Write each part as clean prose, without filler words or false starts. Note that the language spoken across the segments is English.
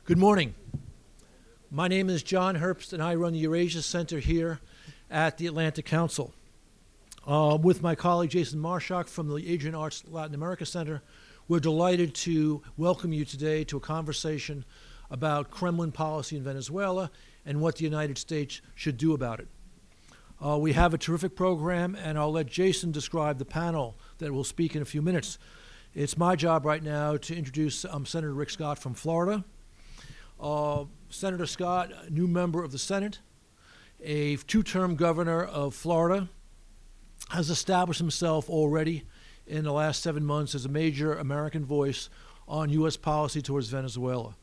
Good morning. My name is John Herbst, and I run the Eurasia Center here at the Atlantic Council. With my colleague Jason Marshak from the Adrienne Arsht Latin America Center, we're delighted to welcome you today to a conversation about Kremlin policy in Venezuela and what the United States should do about it. We have a terrific program, and I'll let Jason describe the panel that will speak in a few minutes. It's my job right now to introduce Senator Rick Scott from Florida. Senator Scott, a new member of the Senate, a two-term governor of Florida, has established himself already in the last 7 months as a major American voice on U.S. policy towards Venezuela.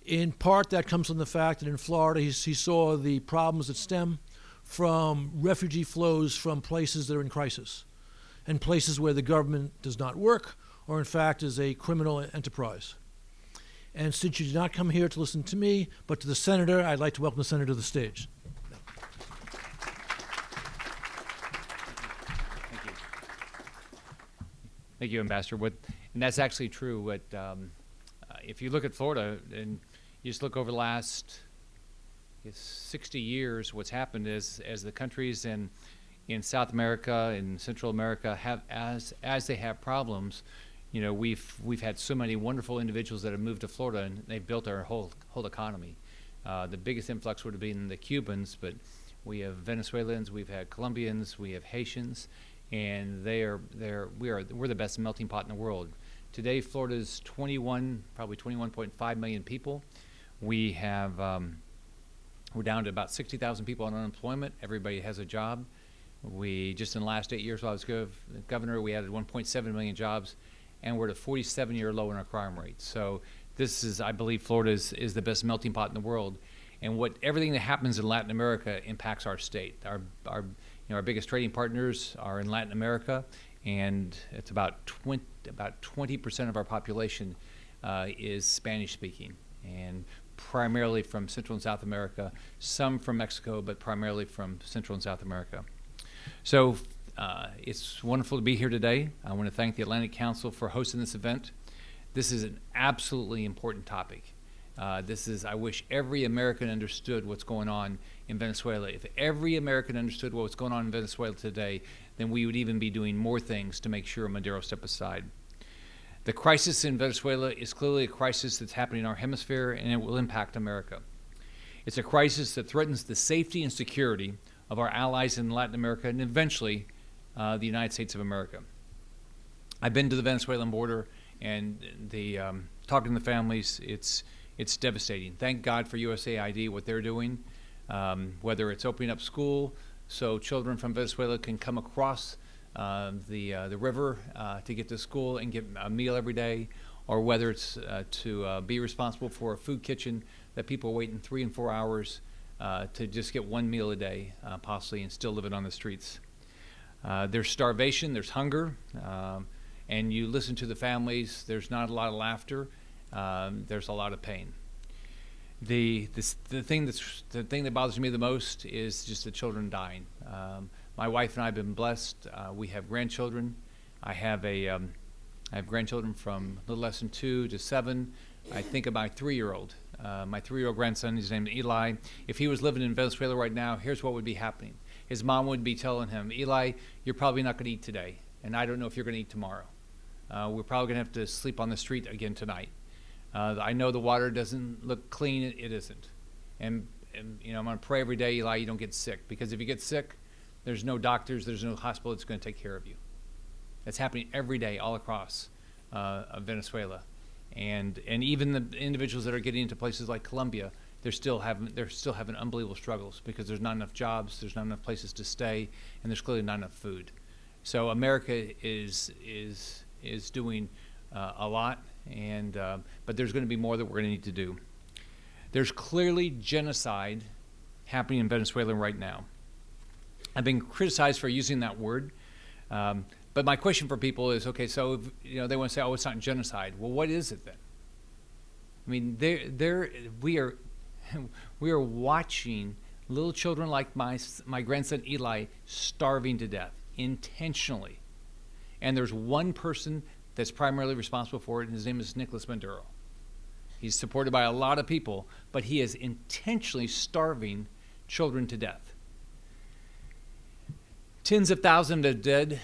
In part, that comes from the fact that in Florida, he saw the problems that stem from refugee flows from places that are in crisis and places where the government does not work or, in fact, is a criminal enterprise. And since you did not come here to listen to me, but to the senator, I'd like to welcome the senator to the stage. Thank you. Thank you, Ambassador. And that's actually true. If you look at Florida and you just look over the last 60 years, what's happened is as the countries in South America and Central America have, as they have problems, you know, we've had so many wonderful individuals that have moved to Florida, and they've built our whole economy. The biggest influx would have been the Cubans, but we have Venezuelans, we've had Colombians, we have Haitians, and we're the best melting pot in the world. Today, Florida's probably 21.5 million people. We have we're down to about 60,000 people on unemployment. Everybody has a job. We just in the last 8 years while I was governor, we added 1.7 million jobs. And we're at a 47-year low in our crime rate. So this is, I believe, Florida is the best melting pot in the world. And everything that happens in Latin America impacts our state. Our biggest trading partners are in Latin America, and it's about 20% of our population is Spanish-speaking, and primarily from Central and South America, some from Mexico, but primarily from Central and South America. So it's wonderful to be here today. I want to thank the Atlantic Council for hosting this event. This is an absolutely important topic. I wish every American understood what's going on in Venezuela. If every American understood what's going on in Venezuela today, then we would even be doing more things to make sure Maduro step aside. The crisis in Venezuela is clearly a crisis that's happening in our hemisphere, and it will impact America. It's a crisis that threatens the safety and security of our allies in Latin America and eventually the United States of America. I've been to the Venezuelan border, and talking to the families, it's devastating. Thank God for USAID, what they're doing, whether it's opening up school so children from Venezuela can come across the river to get to school and get a meal every day, or whether it's to be responsible for a food kitchen that people are waiting 3 and 4 hours to just get one meal a day, possibly, and still living on the streets. There's starvation, there's hunger, and you listen to the families, there's not a lot of laughter, there's a lot of pain. The thing that bothers me the most is just the children dying. My wife and I have been blessed. We have grandchildren. I have grandchildren from a little less than 2 to 7. I think of my 3-year-old. My 3-year-old grandson, his name is Eli. If he was living in Venezuela right now, here's what would be happening. His mom would be telling him, Eli, you're probably not going to eat today, and I don't know if you're going to eat tomorrow. We're probably going to have to sleep on the street again tonight. I know the water doesn't look clean. It isn't. And you know, I'm going to pray every day, Eli, you don't get sick, because if you get sick, there's no doctors, there's no hospital that's going to take care of you. That's happening every day all across Venezuela. And even the individuals that are getting into places like Colombia, they're still having unbelievable struggles because there's not enough jobs, there's not enough places to stay, and there's clearly not enough food. So America is doing a lot, but there's going to be more that we're going to need to do. There's clearly genocide happening in Venezuela right now. I've been criticized for using that word, but my question for people is, okay, so if, they want to say, oh, it's not genocide. Well, what is it then? I mean, we are watching little children like my grandson Eli starving to death intentionally, and there's one person that's primarily responsible for it, and his name is Nicolás Maduro. He's supported by a lot of people, but he is intentionally starving children to death. Tens of thousands of dead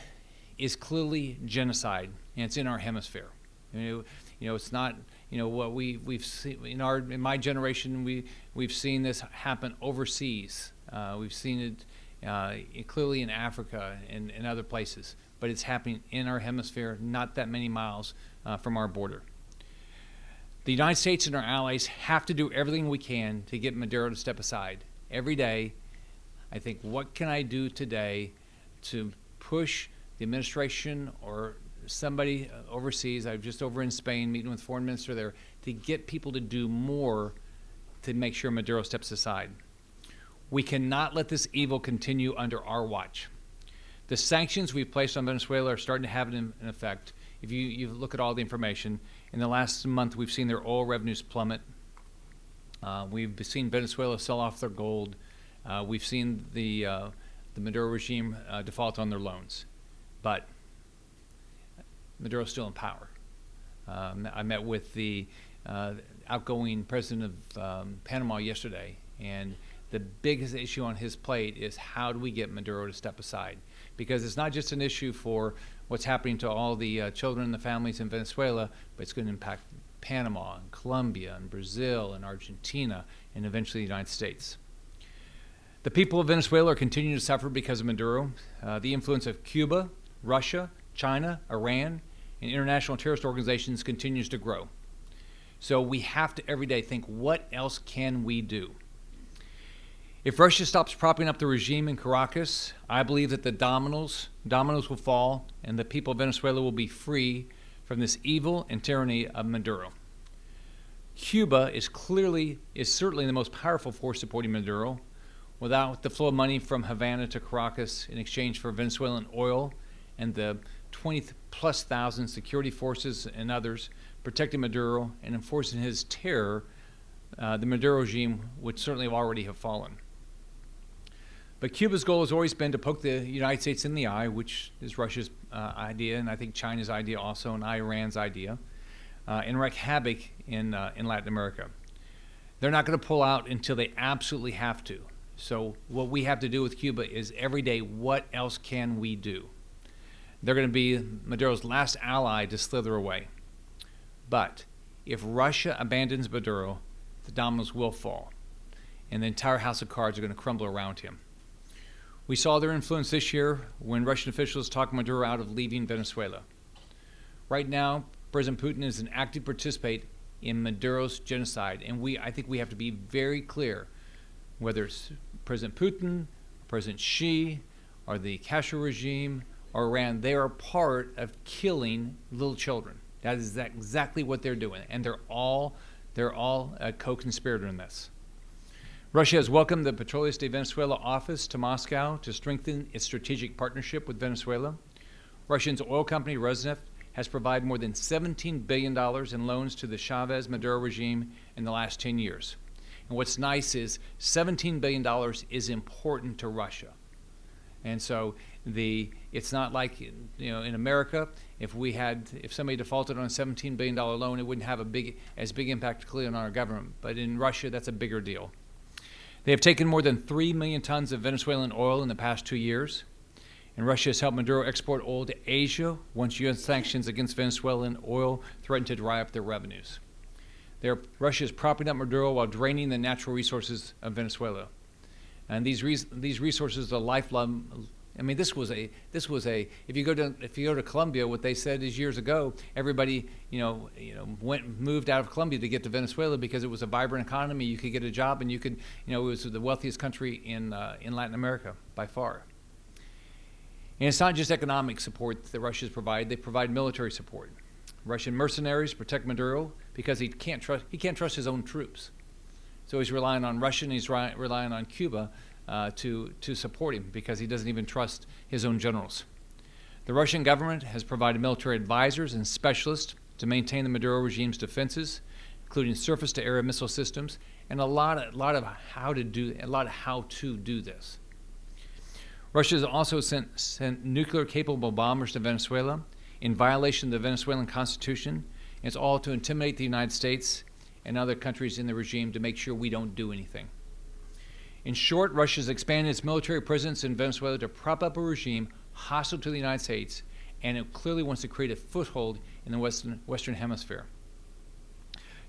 is clearly genocide, and it's in our hemisphere. It's not what we've seen in my generation. We've seen this happen overseas. We've seen it clearly in Africa and other places, but it's happening in our hemisphere, not that many miles from our border. The United States and our allies have to do everything we can to get Maduro to step aside. Every day, I think, what can I do today to push the administration or somebody overseas? I'm just over in Spain meeting with the foreign minister there to get people to do more to make sure Maduro steps aside. We cannot let this evil continue under our watch. The sanctions we've placed on Venezuela are starting to have an effect. If you look at all the information, in the last month we've seen their oil revenues plummet. We've seen Venezuela sell off their gold. We've seen the Maduro regime default on their loans. But Maduro's still in power. I met with the outgoing president of Panama yesterday, and the biggest issue on his plate is how do we get Maduro to step aside? Because it's not just an issue for what's happening to all the children and the families in Venezuela, but it's going to impact Panama and Colombia and Brazil and Argentina and eventually the United States. The people of Venezuela are continuing to suffer because of Maduro. The influence of Cuba, Russia, China, Iran, and international terrorist organizations continues to grow. So we have to every day think, what else can we do? If Russia stops propping up the regime in Caracas, I believe that the dominoes will fall and the people of Venezuela will be free from this evil and tyranny of Maduro. Cuba is certainly the most powerful force supporting Maduro. Without the flow of money from Havana to Caracas in exchange for Venezuelan oil and the 20+ thousand security forces and others protecting Maduro and enforcing his terror, the Maduro regime would certainly already have fallen. But Cuba's goal has always been to poke the United States in the eye, which is Russia's idea, and I think China's idea also, and Iran's idea, and wreak havoc in Latin America. They're not going to pull out until they absolutely have to. So what we have to do with Cuba is every day, what else can we do? They're going to be Maduro's last ally to slither away. But if Russia abandons Maduro, the dominoes will fall, and the entire house of cards are going to crumble around him. We saw their influence this year when Russian officials talked Maduro out of leaving Venezuela. Right now, President Putin is an active participant in Maduro's genocide, and I think we have to be very clear, whether it's President Putin, President Xi, or the Castro regime, or Iran, they are part of killing little children. That is exactly what they're doing, and they're all a co-conspirator in this. Russia has welcomed the Petroleos de Venezuela office to Moscow to strengthen its strategic partnership with Venezuela. Russia's oil company Rosneft has provided more than $17 billion in loans to the Chavez-Maduro regime in the last 10 years. And what's nice is $17 billion is important to Russia. And so it's not like, in America, if somebody defaulted on a $17 billion loan, it wouldn't have as big impact clearly on our government. But in Russia, that's a bigger deal. They have taken more than 3 million tons of Venezuelan oil in the past 2 years. And Russia has helped Maduro export oil to Asia once U.S. sanctions against Venezuelan oil threatened to dry up their revenues. Russia is propping up Maduro while draining the natural resources of Venezuela. And these resources are lifeline. I mean, this was a. If you go to Colombia, what they said is years ago, everybody moved out of Colombia to get to Venezuela because it was a vibrant economy. You could get a job, and you could, it was the wealthiest country in Latin America by far. And it's not just economic support that Russia's provide; they provide military support. Russian mercenaries protect Maduro because he can't trust his own troops. So he's relying on Russia and he's relying on Cuba to support him because he doesn't even trust his own generals. The Russian government has provided military advisors and specialists to maintain the Maduro regime's defenses, including surface-to-air missile systems, and a lot of how to do this. Russia has also sent nuclear-capable bombers to Venezuela in violation of the Venezuelan Constitution. And it's all to intimidate the United States and other countries in the regime to make sure we don't do anything. In short, Russia's expanded its military presence in Venezuela to prop up a regime hostile to the United States, and it clearly wants to create a foothold in the Western Hemisphere.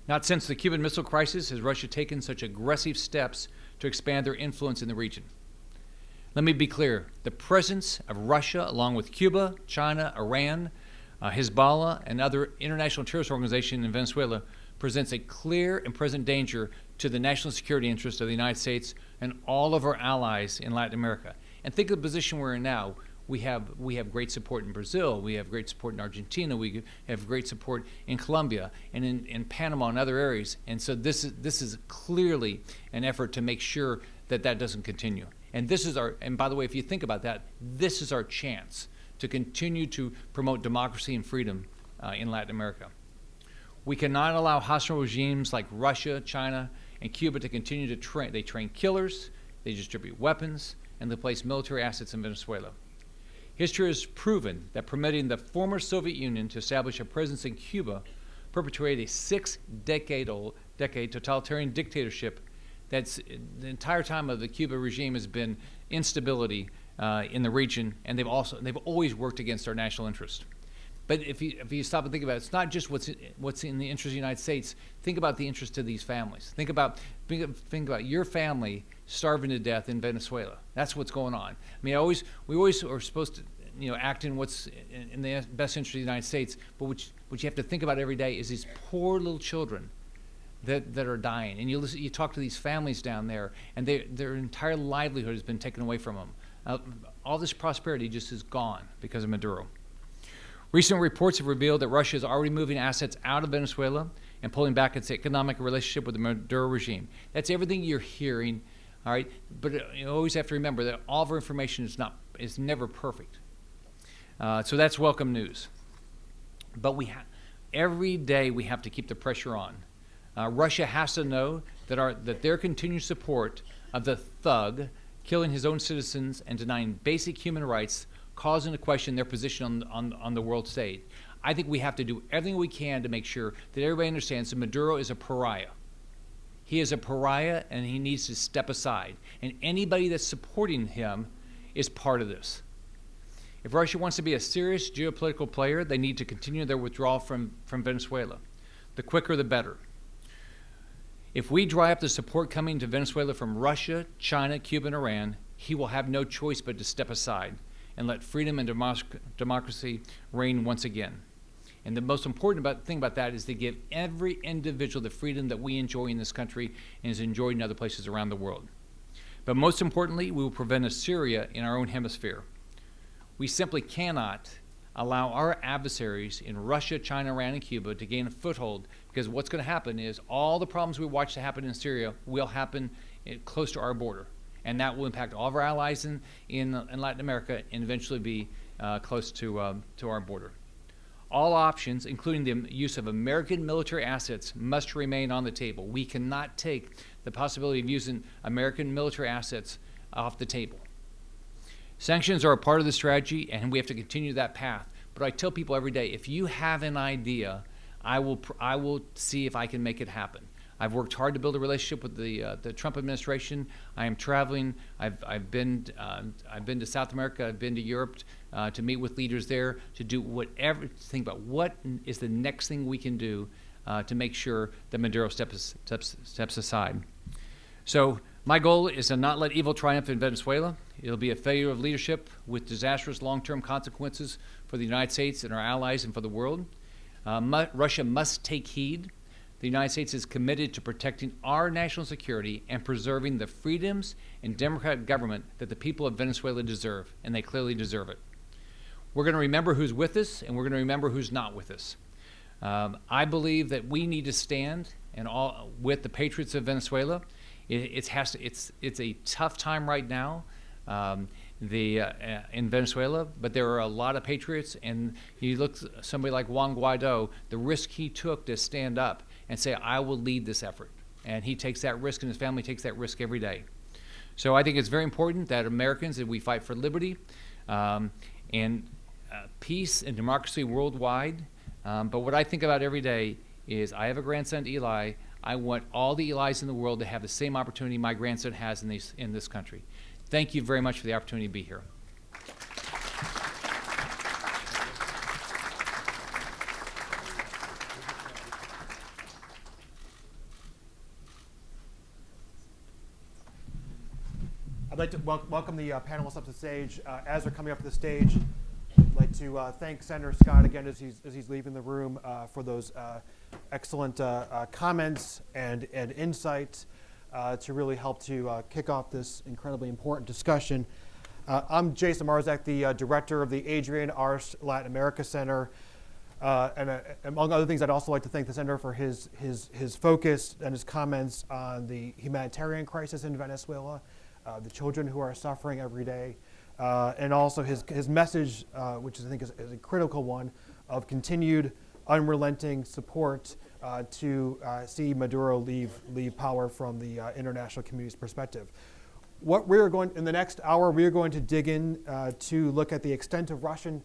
Not since the Cuban Missile Crisis has Russia taken such aggressive steps to expand their influence in the region. Let me be clear. The presence of Russia, along with Cuba, China, Iran, Hezbollah, and other international terrorist organizations in Venezuela presents a clear and present danger to the national security interests of the United States and all of our allies in Latin America. And think of the position we're in now. We have great support in Brazil. We have great support in Argentina. We have great support in Colombia and in Panama and other areas. And so this is clearly an effort to make sure that that doesn't continue. And this is and by the way, if you think about that, this is our chance to continue to promote democracy and freedom in Latin America. We cannot allow hostile regimes like Russia, China, and Cuba to continue to train. They train killers, they distribute weapons, and they place military assets in Venezuela. History has proven that permitting the former Soviet Union to establish a presence in Cuba perpetuated a 6-decade totalitarian dictatorship that's the entire time of the Cuba regime has been instability in the region, and they've always worked against our national interest. But if you stop and think about it, it's not just what's in the interest of the United States. Think about the interest of these families. Think about your family starving to death in Venezuela. That's what's going on. I mean, we always are supposed to act in what's in the best interest of the United States. But what you have to think about every day is these poor little children that are dying. And you talk to these families down there, and their entire livelihood has been taken away from them. All this prosperity just is gone because of Maduro. Recent reports have revealed that Russia is already moving assets out of Venezuela and pulling back its economic relationship with the Maduro regime. That's everything you're hearing, all right? But you always have to remember that all of our information is never perfect. So that's welcome news. But every day we have to keep the pressure on. Russia has to know that their continued support of the thug killing his own citizens and denying basic human rights, causing to question their position on the world stage. I think we have to do everything we can to make sure that everybody understands that Maduro is a pariah. He is a pariah, and he needs to step aside. And anybody that's supporting him is part of this. If Russia wants to be a serious geopolitical player, they need to continue their withdrawal from Venezuela. The quicker, the better. If we dry up the support coming to Venezuela from Russia, China, Cuba, and Iran, he will have no choice but to step aside and let freedom and democracy reign once again. And the most important thing about that is to give every individual the freedom that we enjoy in this country and is enjoyed in other places around the world. But most importantly, we will prevent a Syria in our own hemisphere. We simply cannot allow our adversaries in Russia, China, Iran, and Cuba to gain a foothold, because what's going to happen is all the problems we watch to happen in Syria will happen close to our border. And that will impact all of our allies in Latin America and eventually be close to our border. All options, including the use of American military assets, must remain on the table. We cannot take the possibility of using American military assets off the table. Sanctions are a part of the strategy, and we have to continue that path. But I tell people every day, if you have an idea, I will see if I can make it happen. I've worked hard to build a relationship with the Trump administration. I am traveling. I've been to South America. I've been to Europe to meet with leaders there, to do whatever. To think about what is the next thing we can do to make sure that Maduro steps aside. So my goal is to not let evil triumph in Venezuela. It'll be a failure of leadership with disastrous long-term consequences for the United States and our allies and for the world. Russia must take heed. The United States is committed to protecting our national security and preserving the freedoms and democratic government that the people of Venezuela deserve, and they clearly deserve it. We're going to remember who's with us, and we're going to remember who's not with us. I believe that we need to stand with the patriots of Venezuela. It's a tough time right now in Venezuela, but there are a lot of patriots, and you look at somebody like Juan Guaido, the risk he took to stand up and say, I will lead this effort. And he takes that risk, and his family takes that risk every day. So I think it's very important that Americans, that we fight for liberty and peace and democracy worldwide. But what I think about every day is I have a grandson, Eli. I want all the Elis in the world to have the same opportunity my grandson has in this country. Thank you very much for the opportunity to be here. I'd like to welcome the panelists up to the stage. As they're coming up to the stage, I'd like to thank Senator Scott again as he's leaving the room for those excellent comments and insights to really help to kick off this incredibly important discussion. I'm Jason Marzak, the director of the Adrienne Arsht Latin America Center. And among other things, I'd also like to thank the Senator for his focus and his comments on the humanitarian crisis in Venezuela, the children who are suffering every day, and also his message, which I think is a critical one, of continued unrelenting support to see Maduro leave power from the international community's perspective. What we're going, in the next hour, we are going to dig in to look at the extent of Russian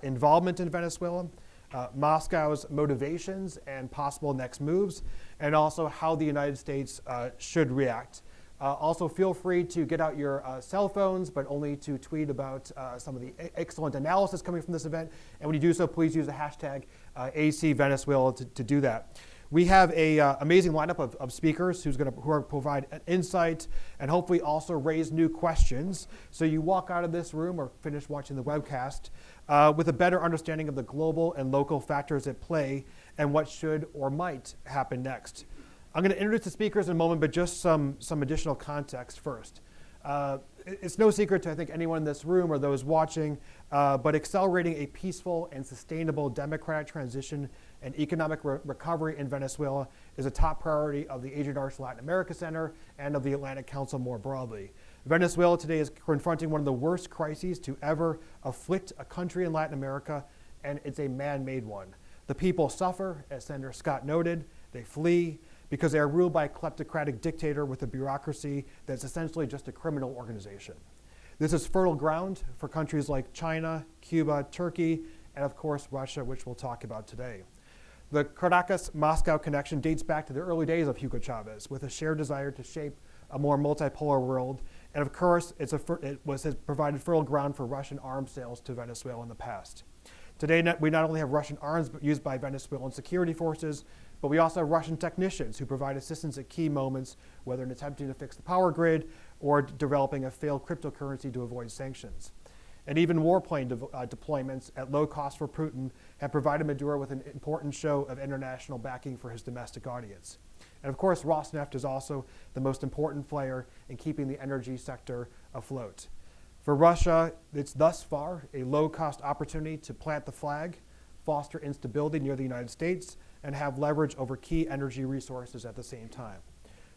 involvement in Venezuela, Moscow's motivations and possible next moves, and also how the United States should react. Also, feel free to get out your cell phones, but only to tweet about some of the excellent analysis coming from this event. And when you do so, please use the hashtag ACVenezuela to do that. We have an amazing lineup of speakers who are going to provide an insight and hopefully also raise new questions. So you walk out of this room or finish watching the webcast with a better understanding of the global and local factors at play and what should or might happen next. I'm going to introduce the speakers in a moment, but just some additional context first. It's no secret to, I think, anyone in this room or those watching, but accelerating a peaceful and sustainable democratic transition and economic recovery in Venezuela is a top priority of the Adrienne Arsht Latin America Center and of the Atlantic Council more broadly. Venezuela today is confronting one of the worst crises to ever afflict a country in Latin America, and it's a man-made one. The people suffer, as Senator Scott noted, they flee, because they are ruled by a kleptocratic dictator with a bureaucracy that's essentially just a criminal organization. This is fertile ground for countries like China, Cuba, Turkey, and of course Russia, which we'll talk about today. The Caracas-Moscow connection dates back to the early days of Hugo Chavez, with a shared desire to shape a more multipolar world, and of course it has provided fertile ground for Russian arms sales to Venezuela in the past. Today, we not only have Russian arms used by Venezuelan security forces, but we also have Russian technicians who provide assistance at key moments, whether in attempting to fix the power grid or developing a failed cryptocurrency to avoid sanctions. And even warplane deployments at low cost for Putin have provided Maduro with an important show of international backing for his domestic audience. And of course, Rosneft is also the most important player in keeping the energy sector afloat. For Russia, it's thus far a low-cost opportunity to plant the flag, foster instability near the United States, and have leverage over key energy resources at the same time.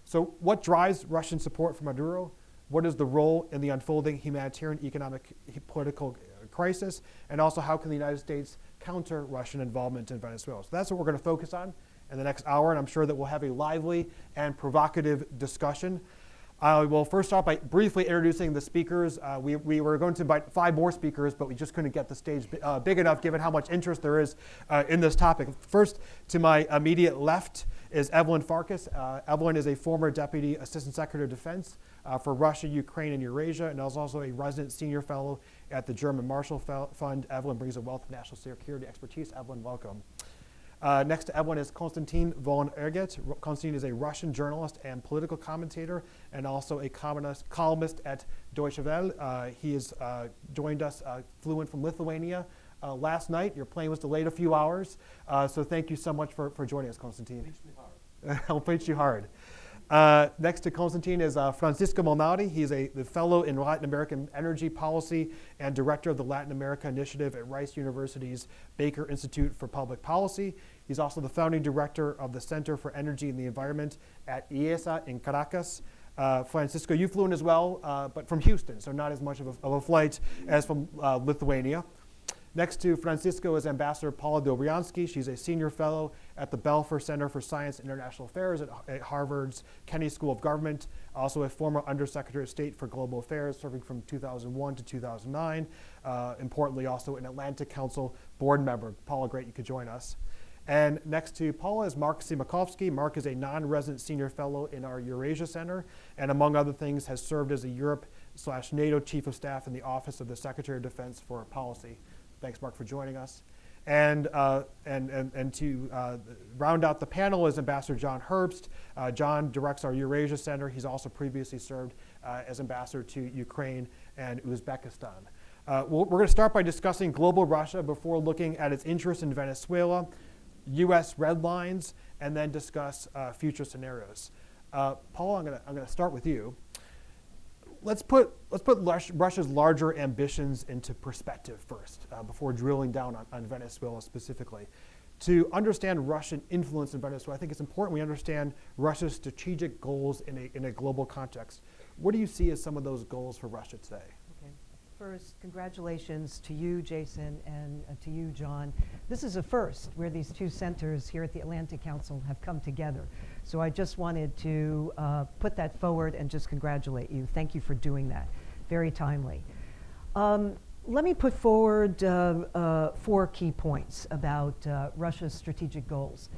So what drives Russian support for Maduro? What is the role in the unfolding humanitarian, economic, political crisis? And also, how can the United States counter Russian involvement in Venezuela? So that's what we're going to focus on in the next hour, and I'm sure that we'll have a lively and provocative discussion. I will first start by briefly introducing the speakers. We were going to invite 5 more speakers, but we just couldn't get the stage big enough given how much interest there is in this topic. First, to my immediate left is Evelyn Farkas. Evelyn is a former Deputy Assistant Secretary of Defense for Russia, Ukraine, and Eurasia, and is also a resident senior fellow at the German Marshall Fund. Evelyn brings a wealth of national security expertise. Evelyn, welcome. Next to Adrienne is Konstantin von Erget. Konstantin is a Russian journalist and political commentator, and also a columnist at Deutsche Welle. He has joined us, flew in from Lithuania last night. Your plane was delayed a few hours, so thank you so much for joining us, Konstantin. Pinch me hard. I'll pinch you hard. Next to Konstantin is Francisco Malnati. He's the fellow in Latin American energy policy and director of the Latin America Initiative at Rice University's Baker Institute for Public Policy. He's also the founding director of the Center for Energy and the Environment at IESA in Caracas. Francisco, you flew in as well, but from Houston, so not as much of a flight as from Lithuania. Next to Francisco is Ambassador Paula Dobryansky. She's a senior fellow at the Belfer Center for Science and International Affairs at Harvard's Kennedy School of Government, also a former Undersecretary of State for Global Affairs, serving from 2001 to 2009. Importantly, also an Atlantic Council board member. Paula, great you could join us. And next to Paula is Mark Simakovsky. Mark is a non-resident senior fellow in our Eurasia Center, and among other things has served as a Europe/NATO Chief of Staff in the Office of the Secretary of Defense for Policy. Thanks, Mark, for joining us. And to round out the panel is Ambassador John Herbst. John directs our Eurasia Center. He's also previously served as ambassador to Ukraine and Uzbekistan. We're going to start by discussing global Russia before looking at its interest in Venezuela, U.S. red lines, and then discuss future scenarios. Paul, I'm going to start with you. Let's put Russia's larger ambitions into perspective first, before drilling down on Venezuela specifically. To understand Russian influence in Venezuela, I think it's important we understand Russia's strategic goals in a global context. What do you see as some of those goals for Russia today? Okay. First, congratulations to you, Jason, and to you, John. This is a first where these two centers here at the Atlantic Council have come together. So I just wanted to put that forward and just congratulate you. Thank you for doing that. Very timely. Let me put forward 4 key points about Russia's strategic goals.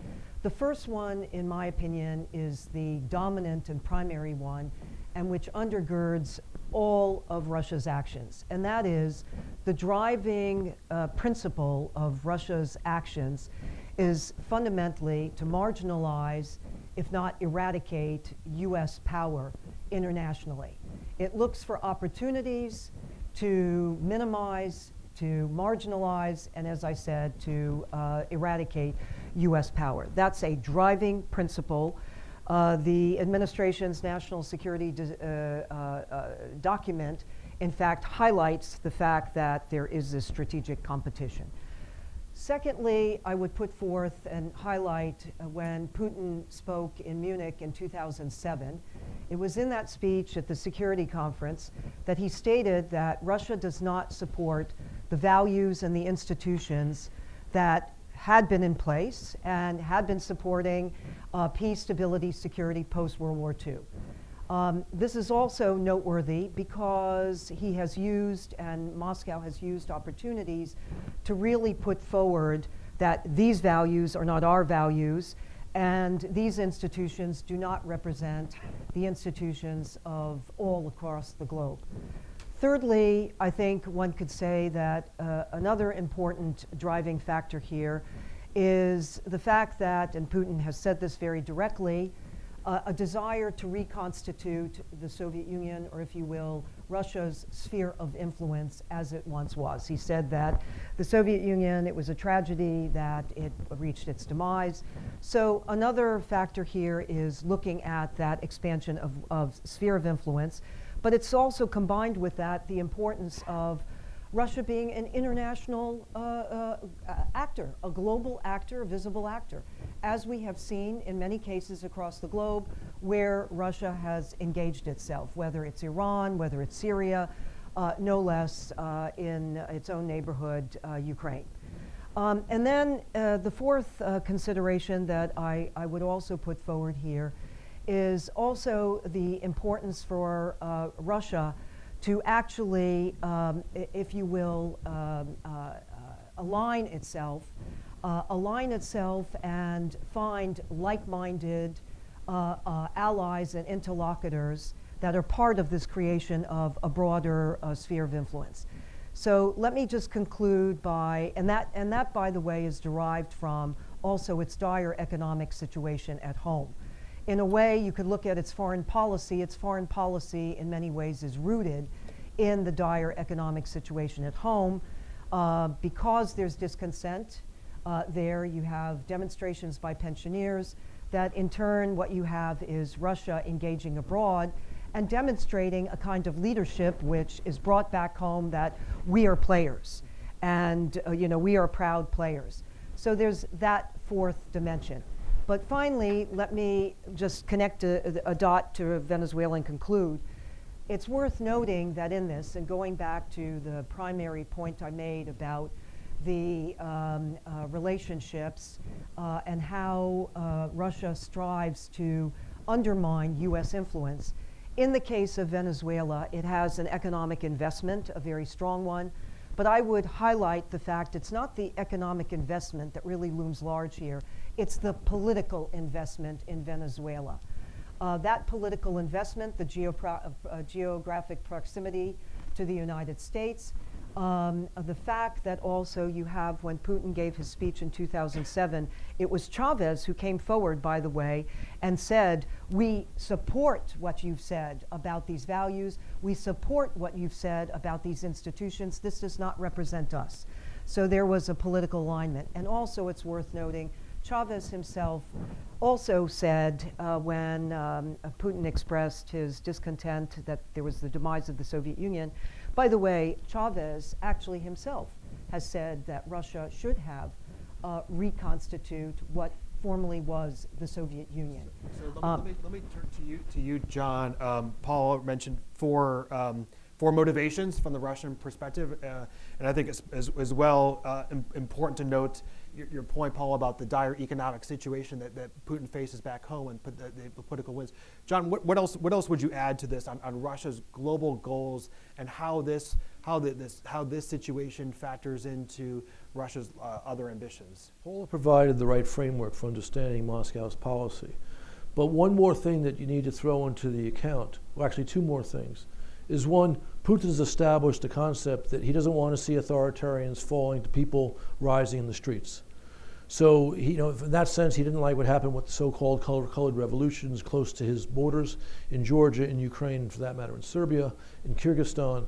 The first one, in my opinion, is the dominant and primary one, and which undergirds all of Russia's actions. And that is the driving principle of Russia's actions is fundamentally to marginalize, if not eradicate, U.S. power internationally. It looks for opportunities to minimize, to marginalize, and as I said, to eradicate U.S. power. That's a driving principle. The administration's national security document, in fact, highlights the fact that there is this strategic competition. Secondly, I would put forth and highlight when Putin spoke in Munich in 2007. It was in that speech at the Security Conference that he stated that Russia does not support the values and the institutions that had been in place and had been supporting peace, stability, security post-World War II. This is also noteworthy because he has used, and Moscow has used, opportunities to really put forward that these values are not our values, and these institutions do not represent the institutions of all across the globe. Thirdly, I think one could say that another important driving factor here is the fact that, and Putin has said this very directly, a desire to reconstitute the Soviet Union, or if you will, Russia's sphere of influence as it once was. He said that the Soviet Union, it was a tragedy that it reached its demise. So another factor here is looking at that expansion of sphere of influence, but it's also combined with that the importance of Russia being an international actor, a global actor, a visible actor, as we have seen in many cases across the globe where Russia has engaged itself, whether it's Iran, whether it's Syria, no less in its own neighborhood, Ukraine. And then the fourth consideration that I would also put forward here is also the importance for Russia to actually, if you will, align itself and find like-minded allies and interlocutors that are part of this creation of a broader sphere of influence. So let me just conclude by, and that, by the way, is derived from also its dire economic situation at home. In a way, you could look at its foreign policy. Its foreign policy, in many ways, is rooted in the dire economic situation at home. Because there's discontent, there you have demonstrations by pensioners, that in turn what you have is Russia engaging abroad and demonstrating a kind of leadership which is brought back home that we are players, and we are proud players. So there's that fourth dimension. But finally, let me just connect a dot to Venezuela and conclude. It's worth noting that in this, and going back to the primary point I made about the relationships and how Russia strives to undermine U.S. influence, in the case of Venezuela, it has an economic investment, a very strong one, But I would highlight the fact it's not the economic investment that really looms large here, it's the political investment in Venezuela. That political investment, the geographic proximity to the United States, the fact that also you have, when Putin gave his speech in 2007, it was Chavez who came forward, by the way, and said, we support what you've said about these values, we support what you've said about these institutions, this does not represent us. So there was a political alignment. And also it's worth noting, Chavez himself also said when Putin expressed his discontent that there was the demise of the Soviet Union, by the way, Chavez actually himself has said that Russia should have reconstitute what formerly was the Soviet Union. So let me turn to you, John. Paul mentioned four motivations from the Russian perspective, and I think it's as well important to note your point, Paul, about the dire economic situation that Putin faces back home and the political wins. John, what else would you add to this on Russia's global goals and how this situation factors into Russia's other ambitions? Paul provided the right framework for understanding Moscow's policy. But one more thing that you need to throw into the account, well, actually two more things, is one, Putin has established a concept that he doesn't want to see authoritarians falling to people rising in the streets. So, in that sense, he didn't like what happened with the so-called colored revolutions close to his borders in Georgia, in Ukraine, and for that matter in Serbia, in Kyrgyzstan.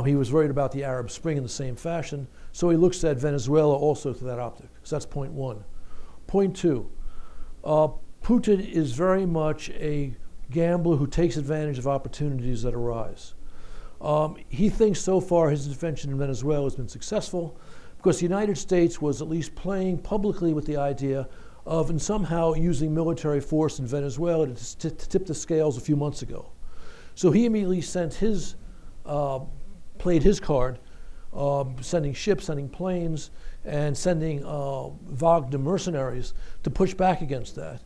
He was worried about the Arab Spring in the same fashion. So he looks at Venezuela also through that optic. So that's point one. Point two, Putin is very much a gambler who takes advantage of opportunities that arise. He thinks so far his intervention in Venezuela has been successful because the United States was at least playing publicly with the idea of and somehow using military force in Venezuela to tip the scales a few months ago. So he immediately played his card, sending ships, sending planes, and sending Wagner mercenaries to push back against that.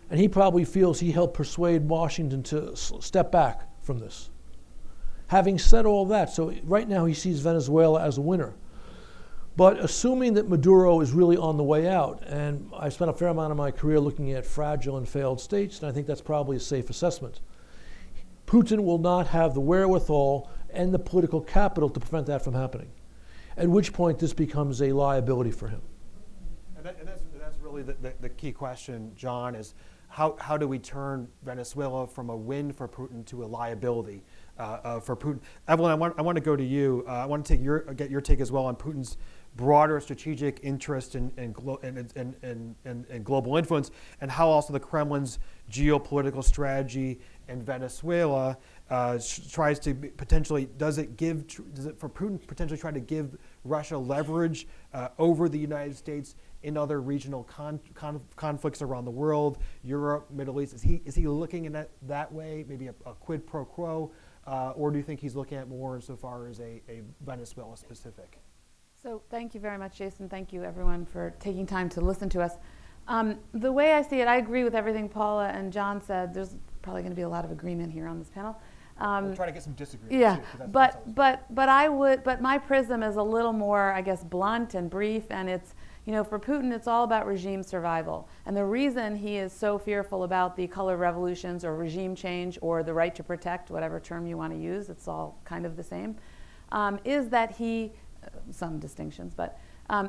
And he probably feels he helped persuade Washington to step back from this. Having said all that, so right now he sees Venezuela as a winner. But assuming that Maduro is really on the way out, and I spent a fair amount of my career looking at fragile and failed states, and I think that's probably a safe assessment, Putin will not have the wherewithal and the political capital to prevent that from happening, at which point this becomes a liability for him. And that's really the key question, John, is how do we turn Venezuela from a win for Putin to a liability for Putin? Evelyn, I want to go to you. I want to get your take as well on Putin's broader strategic interest in global influence, and how also the Kremlin's geopolitical strategy in Venezuela tries to potentially, does it for Putin potentially try to give Russia leverage over the United States in other regional conflicts around the world, Europe, Middle East? Is he looking at that way, maybe a quid pro quo, or do you think he's looking at more insofar as a Venezuela specific? So thank you very much, Jason. Thank you, everyone, for taking time to listen to us. The way I see it, I agree with everything Paula and John said. There's probably going to be a lot of agreement here on this panel. We'll try to get some disagreement. Yeah, too, but my prism is a little more, I guess, blunt and brief, and it's, for Putin, it's all about regime survival. And the reason he is so fearful about the color revolutions or regime change or the right to protect, whatever term you want to use, it's all kind of the same, is that he, some distinctions, but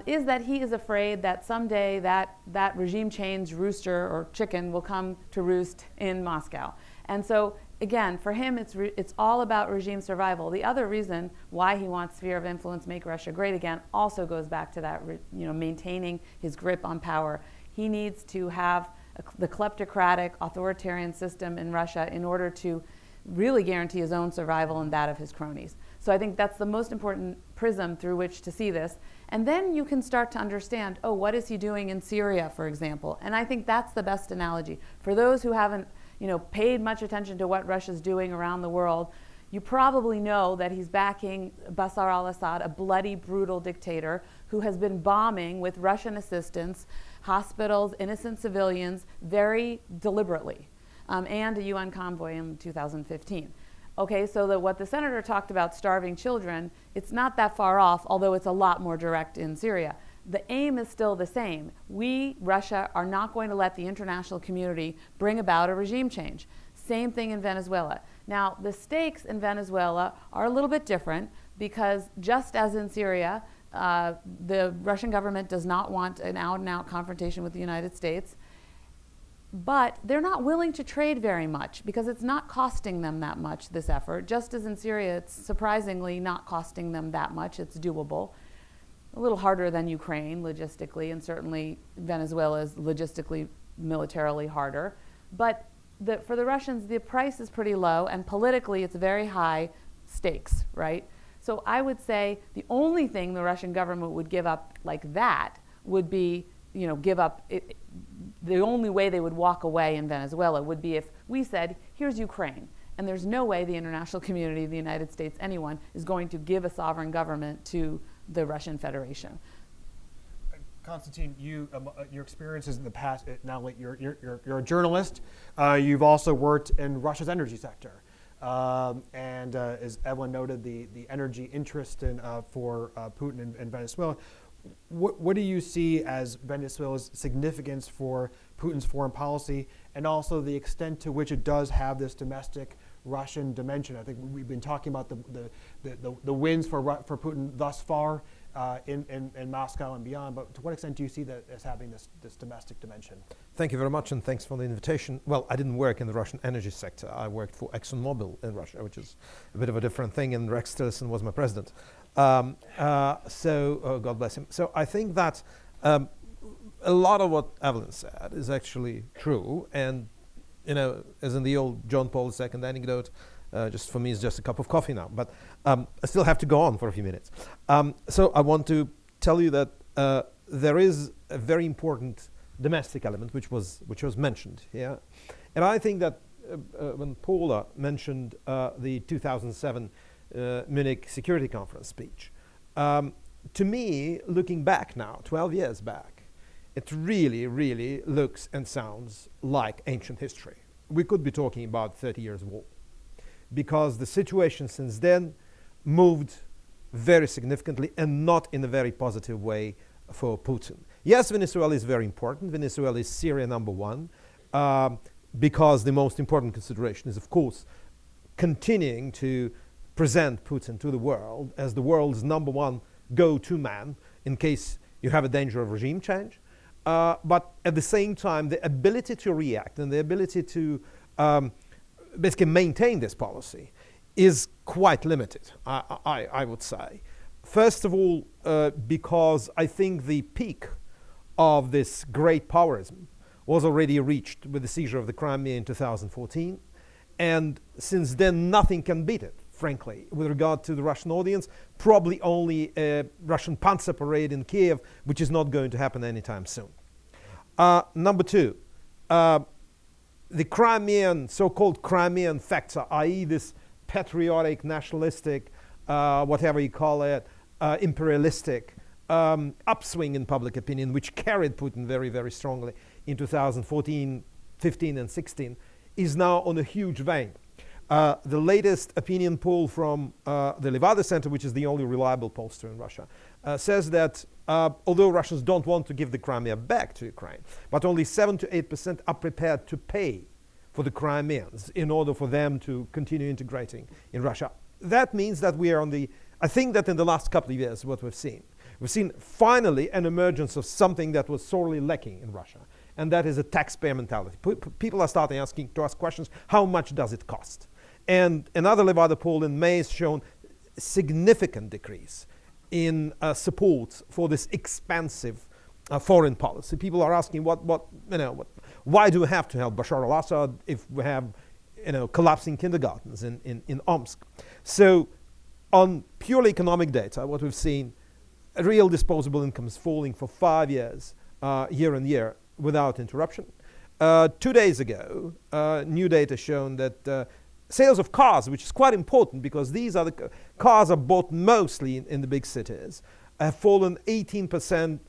is that he is afraid that someday that regime change rooster or chicken will come to roost in Moscow. And so, again, for him, it's all about regime survival. The other reason why he wants sphere of influence, make Russia great again, also goes back to that, maintaining his grip on power. He needs to have the kleptocratic, authoritarian system in Russia in order to really guarantee his own survival and that of his cronies. So I think that's the most important prism through which to see this. And then you can start to understand, what is he doing in Syria, for example? And I think that's the best analogy. For those who haven't, paid much attention to what Russia's doing around the world, you probably know that he's backing Bashar al-Assad, a bloody, brutal dictator who has been bombing with Russian assistance hospitals, innocent civilians, very deliberately, and a UN convoy in 2015. Okay, so that what the senator talked about, starving children, it's not that far off, although it's a lot more direct in Syria. The aim is still the same. We, Russia, are not going to let the international community bring about a regime change. Same thing in Venezuela. Now, the stakes in Venezuela are a little bit different because just as in Syria, the Russian government does not want an out-and-out confrontation with the United States. But they're not willing to trade very much because it's not costing them that much, this effort. Just as in Syria, it's surprisingly not costing them that much. It's doable. A little harder than Ukraine logistically, and certainly Venezuela is logistically, militarily harder. But for the Russians, the price is pretty low, and politically it's very high stakes, right? So I would say the only thing the Russian government would give up like that would be, give up the only way they would walk away in Venezuela would be if we said, here's Ukraine. And there's no way the international community, the United States, anyone, is going to give a sovereign government to the Russian Federation. Konstantin, your experiences in the past, now you're a journalist. You've also worked in Russia's energy sector. And as Evelyn noted, the energy interest for Putin in Venezuela. What do you see as Venezuela's significance for Putin's foreign policy, and also the extent to which it does have this domestic Russian dimension? I think we've been talking about the wins for Putin thus far in Moscow and beyond, but to what extent do you see that as having this domestic dimension? Thank you very much, and thanks for the invitation. Well, I didn't work in the Russian energy sector. I worked for ExxonMobil in Russia, which is a bit of a different thing, and Rex Tillerson was my president. God bless him. So I think that a lot of what Evelyn said is actually true, and as in the old John Paul II anecdote, just for me it's just a cup of coffee now, but I still have to go on for a few minutes. So I want to tell you that there is a very important domestic element which was mentioned here, and I think that when Paula mentioned the 2007 Munich Security Conference speech, to me, looking back now, 12 years back, it really, really looks and sounds like ancient history. We could be talking about 30 years war, because the situation since then moved very significantly and not in a very positive way for Putin. Yes, Venezuela is very important. Venezuela is Syria number one, because the most important consideration is, of course, continuing to present Putin to the world as the world's number one go-to man in case you have a danger of regime change. But at the same time, the ability to react and the ability to basically maintain this policy is quite limited, I would say. First of all, because I think the peak of this great powerism was already reached with the seizure of the Crimea in 2014. And since then, nothing can beat it, frankly, with regard to the Russian audience. Probably only a Russian Panzer parade in Kiev, which is not going to happen anytime soon. Number two, the Crimean, so-called Crimean factor, i.e. this patriotic, nationalistic, whatever you call it, imperialistic upswing in public opinion, which carried Putin very, very strongly in 2014, 15, and 16, is now on a huge vein. The latest opinion poll from the Levada Center, which is the only reliable pollster in Russia, says that although Russians don't want to give the Crimea back to Ukraine, but only 7 to 8% are prepared to pay for the Crimeans in order for them to continue integrating in Russia. That means that we are on the, I think that in the last couple of years, what we've seen finally an emergence of something that was sorely lacking in Russia, and that is a taxpayer mentality. People are starting to ask questions, how much does it cost? And another Levada poll in May has shown significant decrease in support for this expansive foreign policy. People are asking, why do we have to help Bashar al-Assad if we have, collapsing kindergartens in Omsk? So, on purely economic data, what we've seen, real disposable incomes falling for 5 years, year on year, without interruption. 2 days ago, new data shown that sales of cars, which is quite important because these are the cars are bought mostly in the big cities, have fallen 18%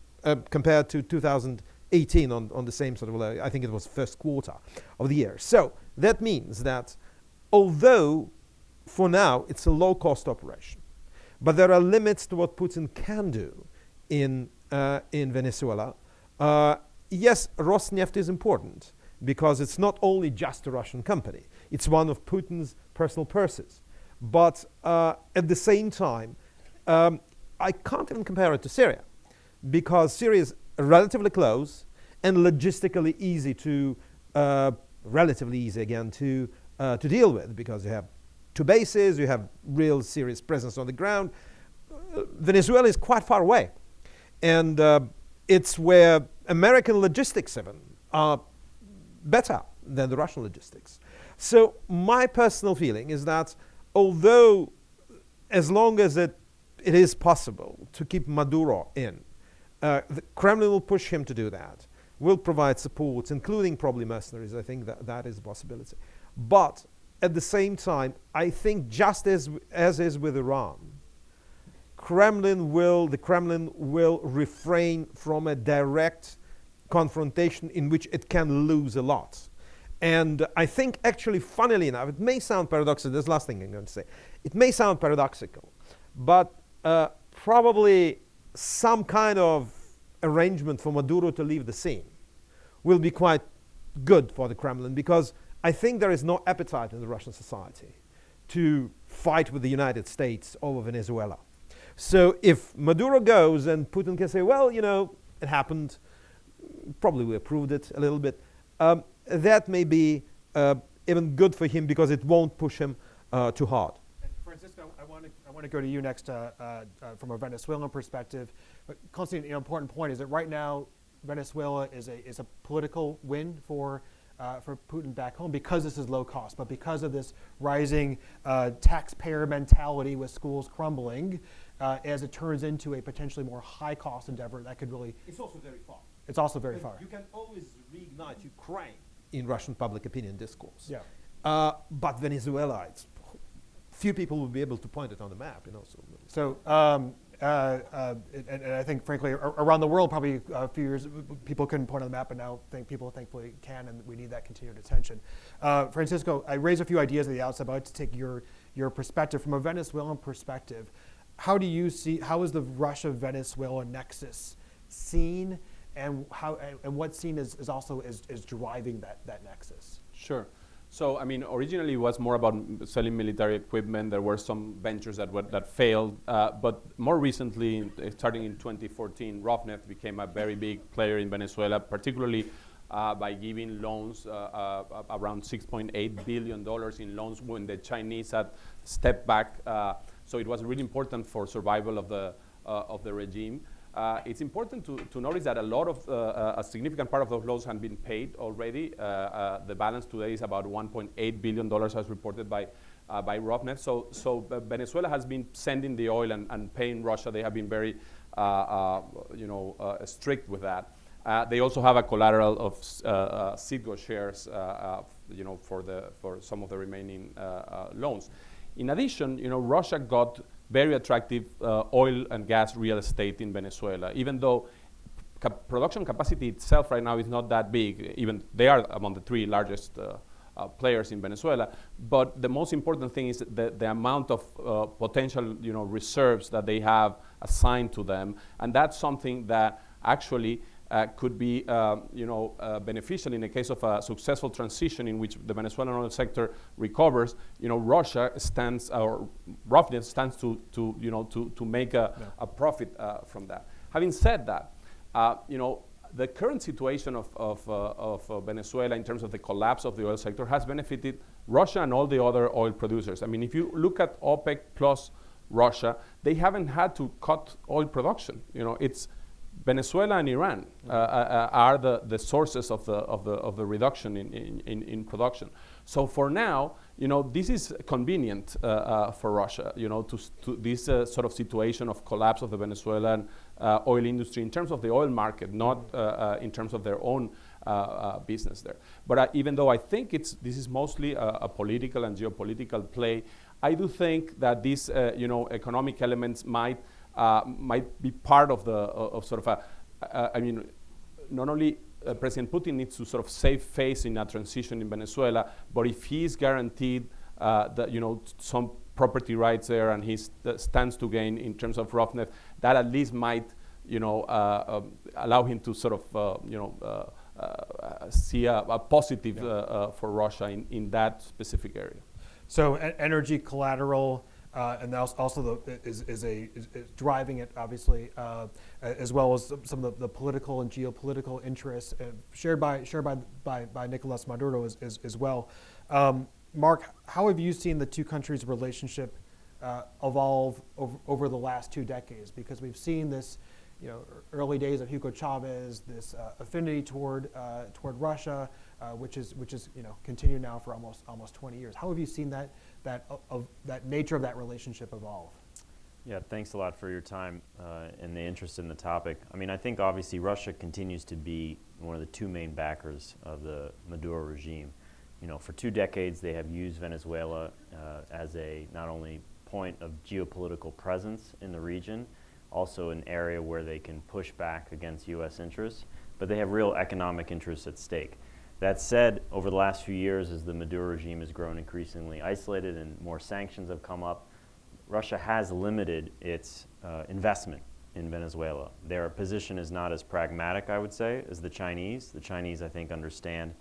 compared to 2018 on the same sort of level. I think it was first quarter of the year. So that means that although for now, it's a low-cost operation. But there are limits to what Putin can do in Venezuela. Yes, Rosneft is important because it's not only just a Russian company. It's one of Putin's personal purses. But at the same time, I can't even compare it to Syria because Syria is relatively close and logistically easy to, relatively easy again to deal with because you have two bases, you have real serious presence on the ground. Venezuela is quite far away. And it's where American logistics even are better than the Russian logistics. So my personal feeling is that although as long as it is possible to keep Maduro in, the Kremlin will push him to do that, will provide support, including probably mercenaries. I think that is a possibility. But at the same time, I think just as is with Iran, the Kremlin will refrain from a direct confrontation in which it can lose a lot. And I think actually, funnily enough, it may sound paradoxical, this last thing I'm going to say, it may sound paradoxical, but probably some kind of arrangement for Maduro to leave the scene will be quite good for the Kremlin because I think there is no appetite in the Russian society to fight with the United States over Venezuela. So if Maduro goes and Putin can say, well, you know, it happened, probably we approved it a little bit, that may be even good for him because it won't push him too hard. And Francisco, I want to go to you next from a Venezuelan perspective. But Constantine, an important point is that right now Venezuela is a political win for Putin back home because this is low cost, but because of this rising taxpayer mentality with schools crumbling, as it turns into a potentially more high-cost endeavor that could really... It's also very far. It's also very far. You can always reignite Ukraine in Russian public opinion discourse. Yeah. But Venezuela, few people will be able to point it on the map. You know. So and I think, frankly, around the world, probably a few years, people couldn't point on the map, but now people thankfully can, and we need that continued attention. Francisco, I raised a few ideas at the outset, but I'd like to take your perspective. From a Venezuelan perspective, how is the Russia-Venezuela nexus seen, and what seen is also driving that nexus? Sure. So, I mean, originally it was more about selling military equipment. There were some ventures that failed. But more recently, starting in 2014, Rosneft became a very big player in Venezuela, particularly by giving loans, around $6.8 billion in loans when the Chinese had stepped back. So it was really important for survival of the regime. It's important to notice that a significant part of those loans have been paid already. The balance today is about $1.8 billion as reported by Rosneft. So Venezuela has been sending the oil and paying Russia. They have been very strict with that. They also have a collateral of CITGO shares for some of the remaining loans. In addition, Russia got very attractive oil and gas real estate in Venezuela, even though production capacity itself right now is not that big. Even they are among the three largest players in Venezuela. But the most important thing is the amount of potential reserves that they have assigned to them, and that's something that actually could be beneficial in the case of a successful transition in which the Venezuelan oil sector recovers. Russia stands, or Rosneft stands to make a profit from that. Having said that, the current situation of Venezuela in terms of the collapse of the oil sector has benefited Russia and all the other oil producers. I mean, if you look at OPEC plus Russia, they haven't had to cut oil production. It's Venezuela and Iran are the sources of the reduction in production. So for now, this is convenient for Russia. To this sort of situation of collapse of the Venezuelan oil industry in terms of the oil market, not in terms of their own business there. But even though I think this is mostly a political and geopolitical play, I do think that these economic elements might be part of not only President Putin needs to sort of save face in a transition in Venezuela, but if he is guaranteed some property rights there, and he stands to gain in terms of Rosneft. That at least might allow him to sort of see a positive for Russia in that specific area. So energy collateral, and also is driving it, obviously, as well as some of the political and geopolitical interests shared by Nicolás Maduro as well. Mark, how have you seen the two countries' relationship evolve over the last 2 decades? Because we've seen this, early days of Hugo Chavez, this affinity toward Russia, which is continued now for almost 20 years. How have you seen that nature of that relationship evolve? Yeah, thanks a lot for your time and the interest in the topic. I mean, I think obviously Russia continues to be one of the 2 main backers of the Maduro regime. For 2 decades, they have used Venezuela as a not only point of geopolitical presence in the region, also an area where they can push back against U.S. interests, but they have real economic interests at stake. That said, over the last few years, as the Maduro regime has grown increasingly isolated and more sanctions have come up, Russia has limited its investment in Venezuela. Their position is not as pragmatic, I would say, as the Chinese. The Chinese, I think, understand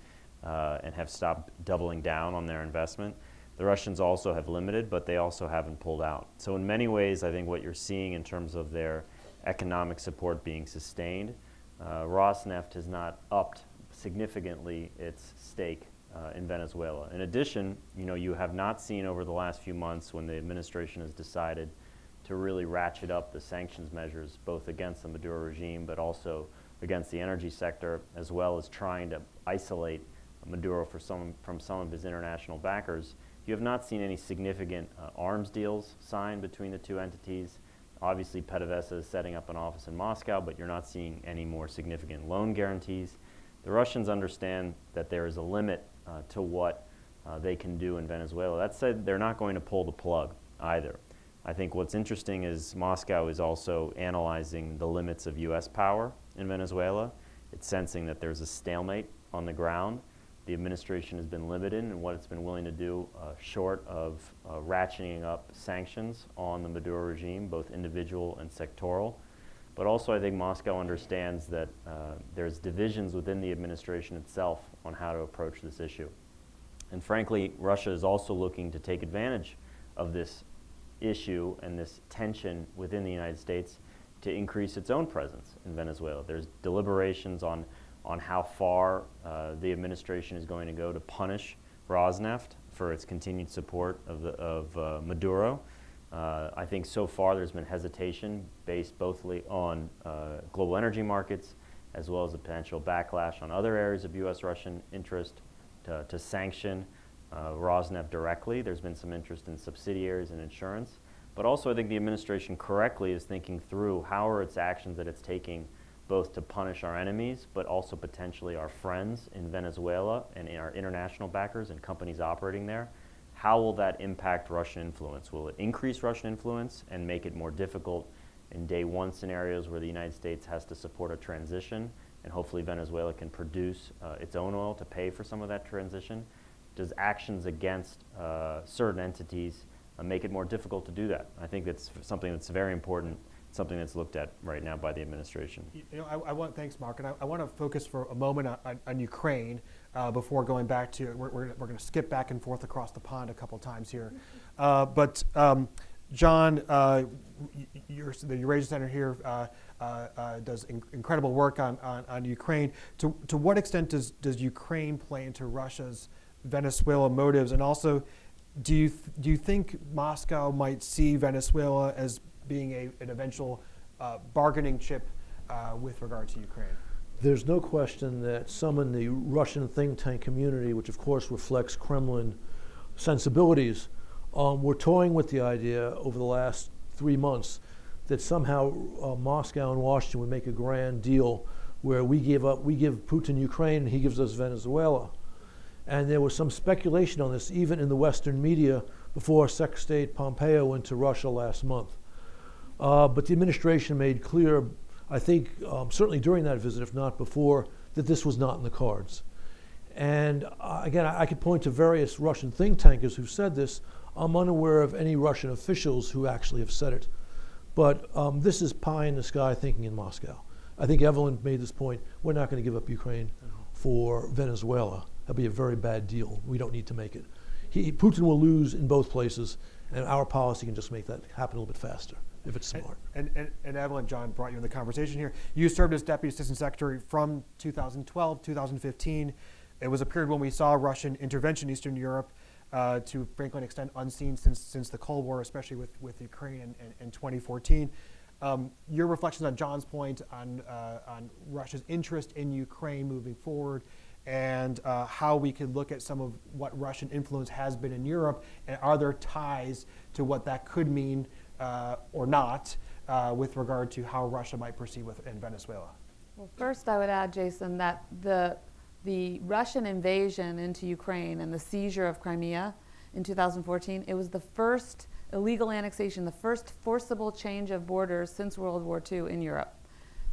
and have stopped doubling down on their investment. The Russians also have limited, but they also haven't pulled out. So in many ways, I think what you're seeing in terms of their economic support being sustained, Rosneft has not upped significantly its stake in Venezuela. In addition, you have not seen over the last few months when the administration has decided to really ratchet up the sanctions measures, both against the Maduro regime, but also against the energy sector, as well as trying to isolate Maduro from some of his international backers. You have not seen any significant arms deals signed between the 2 entities. Obviously, PDVSA is setting up an office in Moscow, but you're not seeing any more significant loan guarantees. The Russians understand that there is a limit to what they can do in Venezuela. That said, they're not going to pull the plug either. I think what's interesting is Moscow is also analyzing the limits of U.S. power in Venezuela. It's sensing that there's a stalemate on the ground. The administration has been limited in what it's been willing to do short of ratcheting up sanctions on the Maduro regime, both individual and sectoral. But also I think Moscow understands that there's divisions within the administration itself on how to approach this issue. And frankly, Russia is also looking to take advantage of this issue and this tension within the United States to increase its own presence in Venezuela. There's deliberations on how far the administration is going to go to punish Rosneft for its continued support of Maduro. I think so far there's been hesitation based both on global energy markets as well as a potential backlash on other areas of U.S.-Russian interest to sanction Rosneft directly. There's been some interest in subsidiaries and insurance. But also I think the administration correctly is thinking through how are its actions that it's taking both to punish our enemies, but also potentially our friends in Venezuela and in our international backers and companies operating there. How will that impact Russian influence? Will it increase Russian influence and make it more difficult in day one scenarios where the United States has to support a transition and hopefully Venezuela can produce its own oil to pay for some of that transition? Does actions against certain entities make it more difficult to do that? I think that's something that's very important, something that's looked at right now by the administration. Thanks, Mark, and I want to focus for a moment on Ukraine before going back to, we're going to skip back and forth across the pond a couple times here. But John, the Eurasia Center here does incredible work on Ukraine. To what extent does Ukraine play into Russia's Venezuela motives, and also do you think Moscow might see Venezuela as being an eventual bargaining chip with regard to Ukraine? There's no question that some in the Russian think tank community, which of course reflects Kremlin sensibilities, were toying with the idea over the last 3 months that somehow Moscow and Washington would make a grand deal where we give Putin Ukraine and he gives us Venezuela. And there was some speculation on this even in the Western media before Secretary of State Pompeo went to Russia last month. But the administration made clear, I think, certainly during that visit, if not before, that this was not in the cards. And again, I could point to various Russian think tankers who said this. I'm unaware of any Russian officials who actually have said it. But this is pie in the sky thinking in Moscow. I think Evelyn made this point. We're not going to give up Ukraine for Venezuela. That'd be a very bad deal. We don't need to make it. Putin will lose in both places, and our policy can just make that happen a little bit faster if it's smart. And Evelyn, John brought you in the conversation here. You served as Deputy Assistant Secretary from 2012, 2015. It was a period when we saw Russian intervention in Eastern Europe to, frankly, an extent unseen since the Cold War, especially with Ukraine in 2014. Your reflections on John's point on Russia's interest in Ukraine moving forward, and how we could look at some of what Russian influence has been in Europe, and are there ties to what that could mean or not with regard to how Russia might proceed in Venezuela? Well, first I would add, Jason, that the Russian invasion into Ukraine and the seizure of Crimea in 2014, it was the first illegal annexation, the first forcible change of borders since World War II in Europe.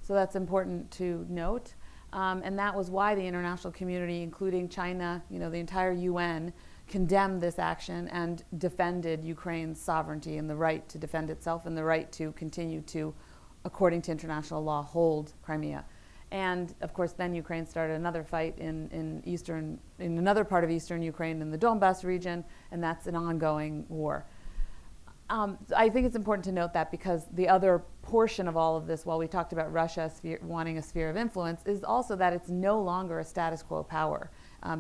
So that's important to note. And that was why the international community, including China, the entire UN, condemned this action and defended Ukraine's sovereignty and the right to defend itself and the right to continue to, according to international law, hold Crimea. And of course, then Ukraine started another fight in another part of eastern Ukraine, in the Donbas region, and that's an ongoing war. I think it's important to note that, because the other portion of all of this, while we talked about Russia wanting a sphere of influence, is also that it's no longer a status quo power.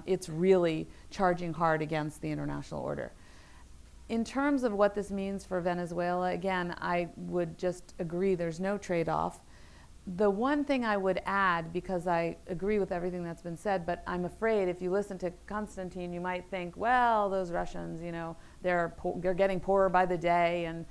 It's really charging hard against the international order. In terms of what this means for Venezuela, again, I would just agree there's no trade-off. The one thing I would add, because I agree with everything that's been said, but I'm afraid if you listen to Konstantin, you might think, well, those Russians, they're getting poorer by the day, and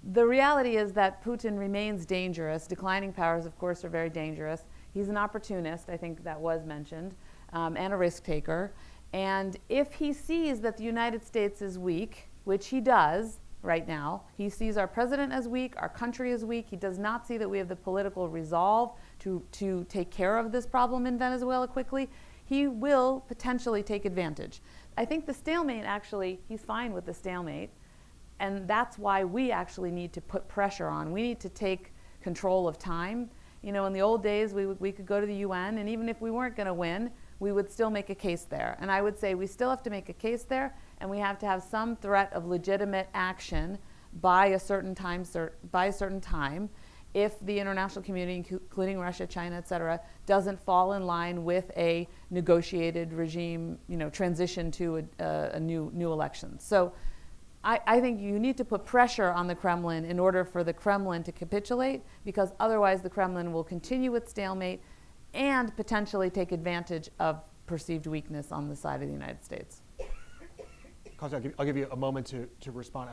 the reality is that Putin remains dangerous. Declining powers, of course, are very dangerous. He's an opportunist, I think that was mentioned, and a risk taker. And if he sees that the United States is weak, which he does right now, he sees our president as weak, our country as weak. He does not see that we have the political resolve to take care of this problem in Venezuela quickly. He will potentially take advantage. I think the stalemate, actually, he's fine with the stalemate. And that's why we actually need to put pressure on. We need to take control of time. In the old days, we could go to the UN, and even if we weren't going to win, we would still make a case there. And I would say we still have to make a case there, and we have to have some threat of legitimate action by a certain time, if the international community, including Russia, China, et cetera, doesn't fall in line with a negotiated regime, transition to a new election. So I think you need to put pressure on the Kremlin in order for the Kremlin to capitulate, because otherwise the Kremlin will continue with stalemate and potentially take advantage of perceived weakness on the side of the United States. I'll give you a moment to respond.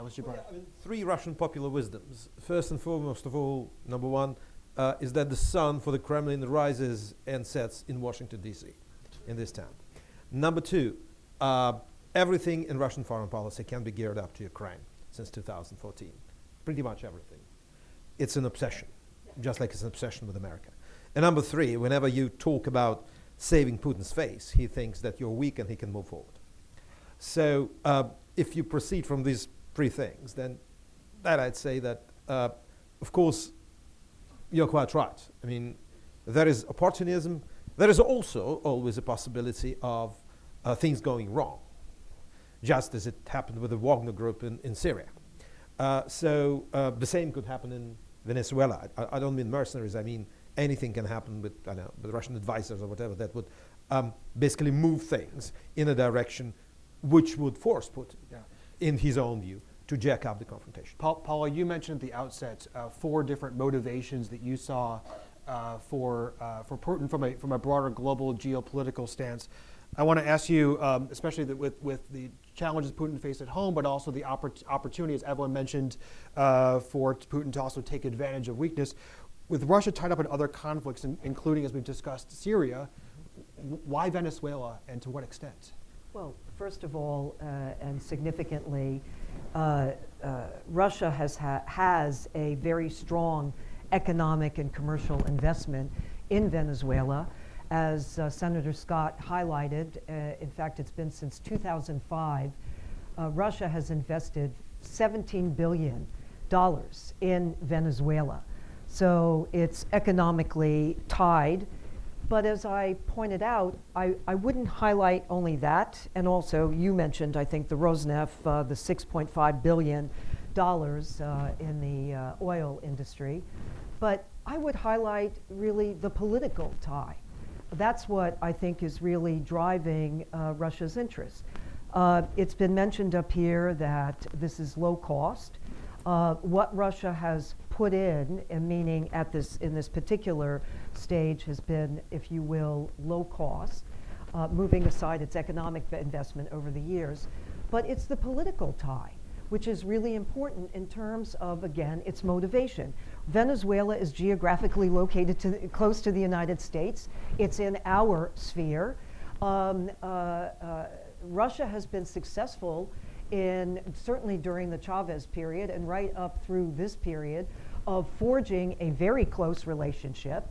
Three Russian popular wisdoms. First and foremost of all, number one, is that the sun for the Kremlin rises and sets in Washington, D.C., in this town. Number two, everything in Russian foreign policy can be geared up to Ukraine since 2014. Pretty much everything. It's an obsession, just like it's an obsession with America. And number three, whenever you talk about saving Putin's face, he thinks that you're weak and he can move forward. So if you proceed from these three things, then I'd say that, of course, you're quite right. I mean, there is opportunism. There is also always a possibility of things going wrong, just as it happened with the Wagner Group in Syria. So the same could happen in Venezuela. I don't mean mercenaries. I mean anything can happen with, with Russian advisors or whatever that would basically move things in a direction which would force Putin, in his own view, to jack up the confrontation. Paula, you mentioned at the outset 4 different motivations that you saw for Putin from a broader global geopolitical stance. I want to ask you, especially with the challenges Putin faced at home, but also the opportunity, as Evelyn mentioned, for Putin to also take advantage of weakness. With Russia tied up in other conflicts, including, as we've discussed, Syria, why Venezuela, and to what extent? Well, first of all, and significantly, Russia has a very strong economic and commercial investment in Venezuela, as Senator Scott highlighted, in fact, it's been since 2005, Russia has invested $17 billion in Venezuela. So it's economically tied. But as I pointed out, I wouldn't highlight only that, and also you mentioned, I think, the Rosneft, the $6.5 billion in the oil industry, but I would highlight really the political tie. That's what I think is really driving Russia's interest. It's been mentioned up here that this is low cost. What Russia has put in, and meaning in this particular stage, has been, if you will, low cost, moving aside its economic investment over the years. But it's the political tie, which is really important in terms of, again, its motivation. Venezuela is geographically located close to the United States. It's in our sphere. Russia has been successful certainly during the Chavez period and right up through this period, of forging a very close relationship.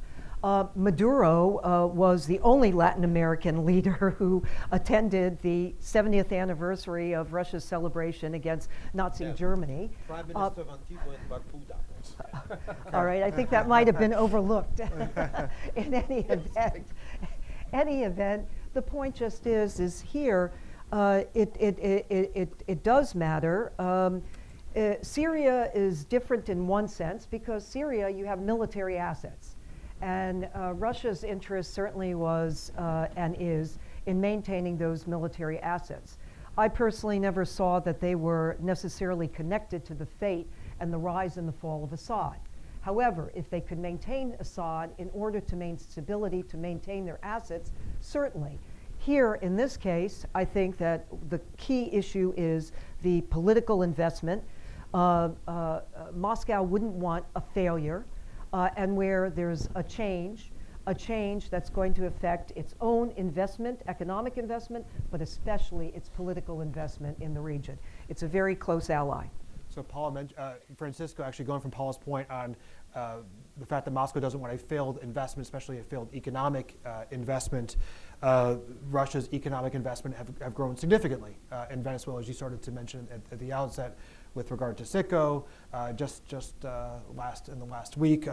Maduro was the only Latin American leader who attended the 70th anniversary of Russia's celebration against Nazi Germany. Prime Minister of Antigua and Barbuda. All right, I think that might have been overlooked. In any event, the point just is here, it does matter. Syria is different in one sense because Syria, you have military assets. And Russia's interest certainly was and is in maintaining those military assets. I personally never saw that they were necessarily connected to the fate and the rise and the fall of Assad. However, if they could maintain Assad in order to maintain stability, to maintain their assets, certainly. Here, in this case, I think that the key issue is the political investment. Moscow wouldn't want a failure, and where there's a change that's going to affect its own investment, economic investment, but especially its political investment in the region. It's a very close ally. So Paula mentioned, Francisco, actually going from Paula's point on the fact that Moscow doesn't want a failed investment, especially a failed economic investment. Russia's economic investment have grown significantly in Venezuela, as you started to mention at the outset, with regard to CITGO. Just in the last week,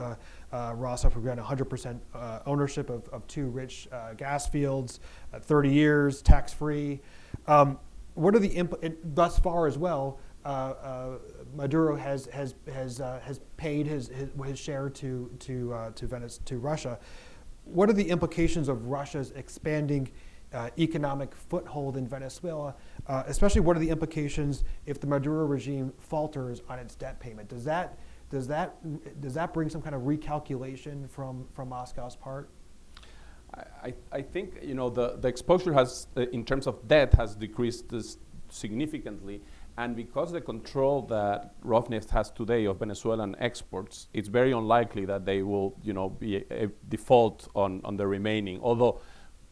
Rosneft began 100% ownership of two rich gas fields, 30 years, tax-free. What are the thus far as well? Maduro has paid his share to Russia. What are the implications of Russia's expanding economic foothold in Venezuela? Especially, what are the implications if the Maduro regime falters on its debt payment? Does that bring some kind of recalculation from Moscow's part? I think the exposure has, in terms of debt, has decreased significantly. And because the control that Rosneft has today of Venezuelan exports, it's very unlikely that they will, be a default on the remaining. Although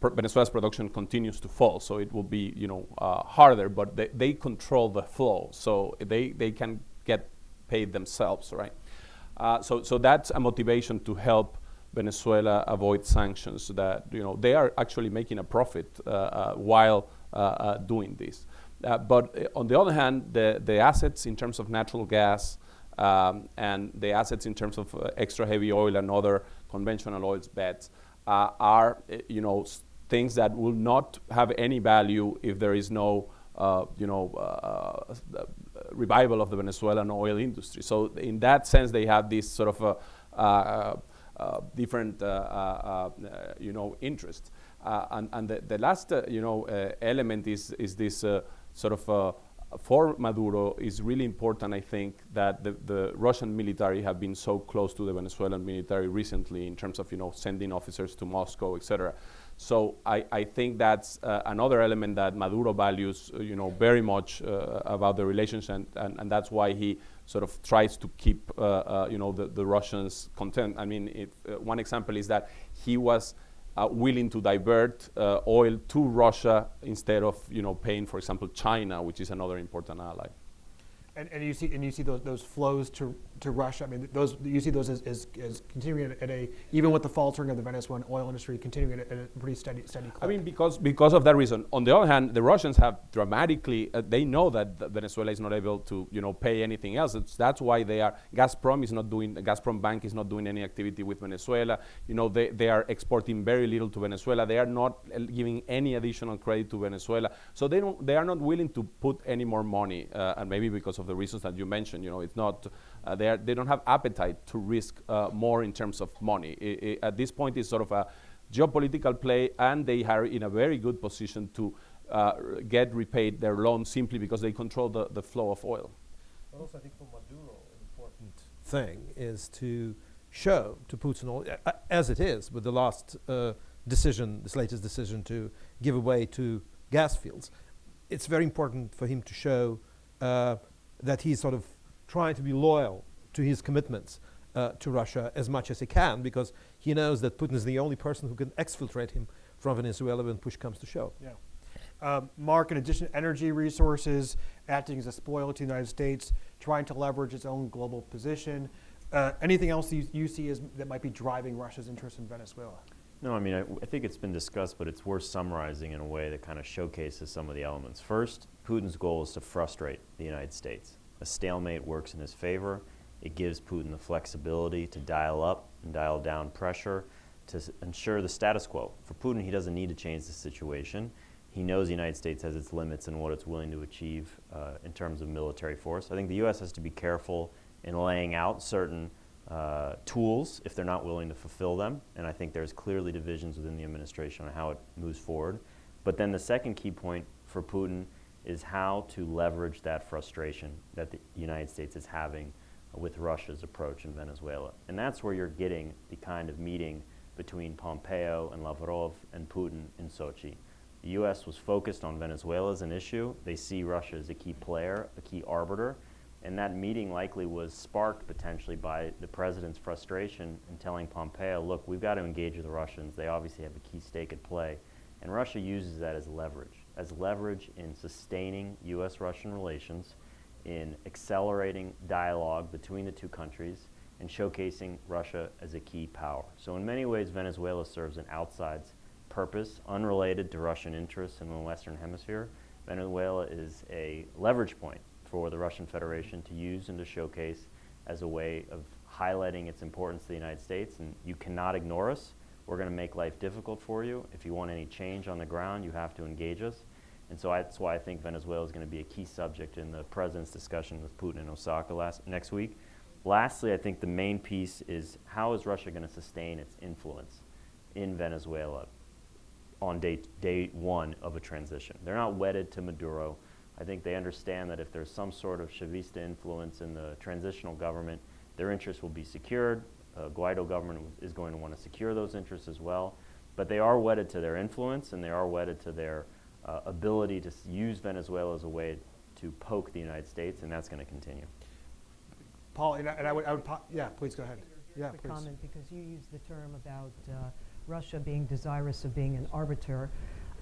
Venezuela's production continues to fall, so it will be, harder. But they control the flow, so they can get paid themselves, right? So that's a motivation to help Venezuela avoid sanctions. That they are actually making a profit while doing this. But on the other hand, the assets in terms of natural gas and the assets in terms of extra heavy oil and other conventional oil beds are things that will not have any value if there is no revival of the Venezuelan oil industry. So in that sense, they have this sort of different interests. And the last element is this sort of for Maduro is really important. I think that the Russian military have been so close to the Venezuelan military recently in terms of sending officers to Moscow, etc. So I think that's another element that Maduro values very much about the relationship, and that's why he sort of tries to keep the Russians content. I mean, one example is that he was willing to divert oil to Russia instead of paying, for example, China, which is another important ally. And you see those flows to Russia? I mean, those you see those as continuing at a, even with the faltering of the Venezuelan oil industry, continuing at a pretty steady clip. I mean, because of that reason. On the other hand, the Russians have dramatically, they know that Venezuela is not able to, pay anything else. That's why Gazprom Bank is not doing any activity with Venezuela. They are exporting very little to Venezuela. They are not giving any additional credit to Venezuela. So they are not willing to put any more money, and maybe because of the reasons that you mentioned. It's not, they don't have appetite to risk more in terms of money. At this point, it's sort of a geopolitical play, and they are in a very good position to get repaid their loans simply because they control the flow of oil. But also, I think for Maduro, an important thing is to show to Putin, as it is with the last decision, this latest decision to give away to gas fields, it's very important for him to show that he's sort of trying to be loyal to his commitments to Russia as much as he can, because he knows that Putin is the only person who can exfiltrate him from Venezuela when push comes to shove. Yeah. Mark, in addition to energy resources, acting as a spoil to the United States, trying to leverage its own global position, anything else you see that might be driving Russia's interest in Venezuela? No, I mean, I think it's been discussed, but it's worth summarizing in a way that kind of showcases some of the elements. First, Putin's goal is to frustrate the United States. A stalemate works in his favor. It gives Putin the flexibility to dial up and dial down pressure to ensure the status quo. For Putin, he doesn't need to change the situation. He knows the United States has its limits and what it's willing to achieve in terms of military force. I think the U.S. has to be careful in laying out certain tools if they're not willing to fulfill them, and I think there's clearly divisions within the administration on how it moves forward. But then the second key point for Putin is how to leverage that frustration that the United States is having with Russia's approach in Venezuela. And that's where you're getting the kind of meeting between Pompeo and Lavrov and Putin in Sochi. The U.S. was focused on Venezuela as an issue. They see Russia as a key player, a key arbiter, and that meeting likely was sparked potentially by the president's frustration in telling Pompeo, look, we've got to engage with the Russians. They obviously have a key stake at play. And Russia uses that as leverage in sustaining U.S.-Russian relations, in accelerating dialogue between the two countries, and showcasing Russia as a key power. So in many ways, Venezuela serves an outside purpose unrelated to Russian interests in the Western Hemisphere. Venezuela is a leverage point for the Russian Federation to use and to showcase as a way of highlighting its importance to the United States. And you cannot ignore us. We're going to make life difficult for you. If you want any change on the ground, you have to engage us. And so that's why I think Venezuela is going to be a key subject in the president's discussion with Putin in Osaka next week. Lastly, I think the main piece is how is Russia going to sustain its influence in Venezuela on day one of a transition. They're not wedded to Maduro. I think they understand that if there's some sort of Chavista influence in the transitional government, their interests will be secured. Guaido government is going to want to secure those interests as well. But they are wedded to their influence, and they are wedded to their ability to use Venezuela as a way to poke the United States, and that's going to continue. Paul, and I would yeah, please go ahead. Yeah, quick please. comment, because you used the term about Russia being desirous of being an arbiter.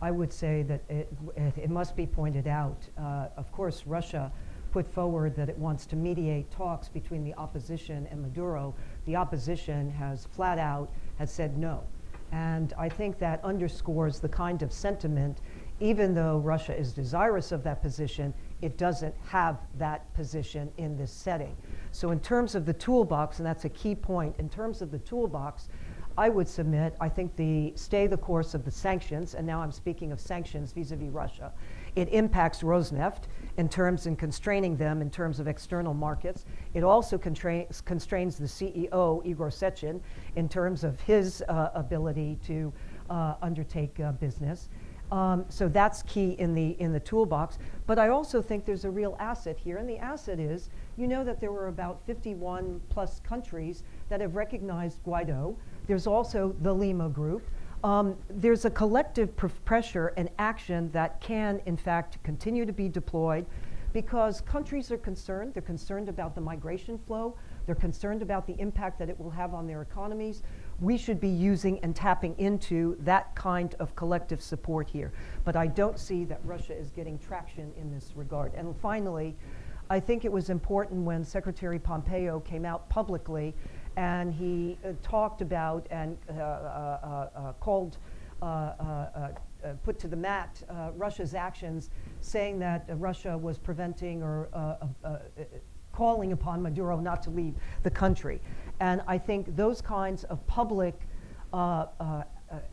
I would say that it must be pointed out, of course, Russia put forward that it wants to mediate talks between the opposition and Maduro. The opposition has flat out said no. And I think that underscores the kind of sentiment, even though Russia is desirous of that position, it doesn't have that position in this setting. So in terms of the toolbox, and that's a key point, in terms of the toolbox, I would submit, I think stay the course of the sanctions, and now I'm speaking of sanctions vis-a-vis Russia. It impacts Rosneft in constraining them in terms of external markets. It also constrains the CEO, Igor Sechin, in terms of his ability to undertake business. So that's key in the toolbox. But I also think there's a real asset here, and the asset is, you know that there were about 51 plus countries that have recognized Guaido. There's also the Lima Group. There's a collective pressure and action that can, in fact, continue to be deployed because countries are concerned. They're concerned about the migration flow. They're concerned about the impact that it will have on their economies. We should be using and tapping into that kind of collective support here. But I don't see that Russia is getting traction in this regard. And finally, I think it was important when Secretary Pompeo came out publicly and he talked about and called, put to the mat Russia's actions, saying that Russia was preventing or calling upon Maduro not to leave the country. And I think those kinds of public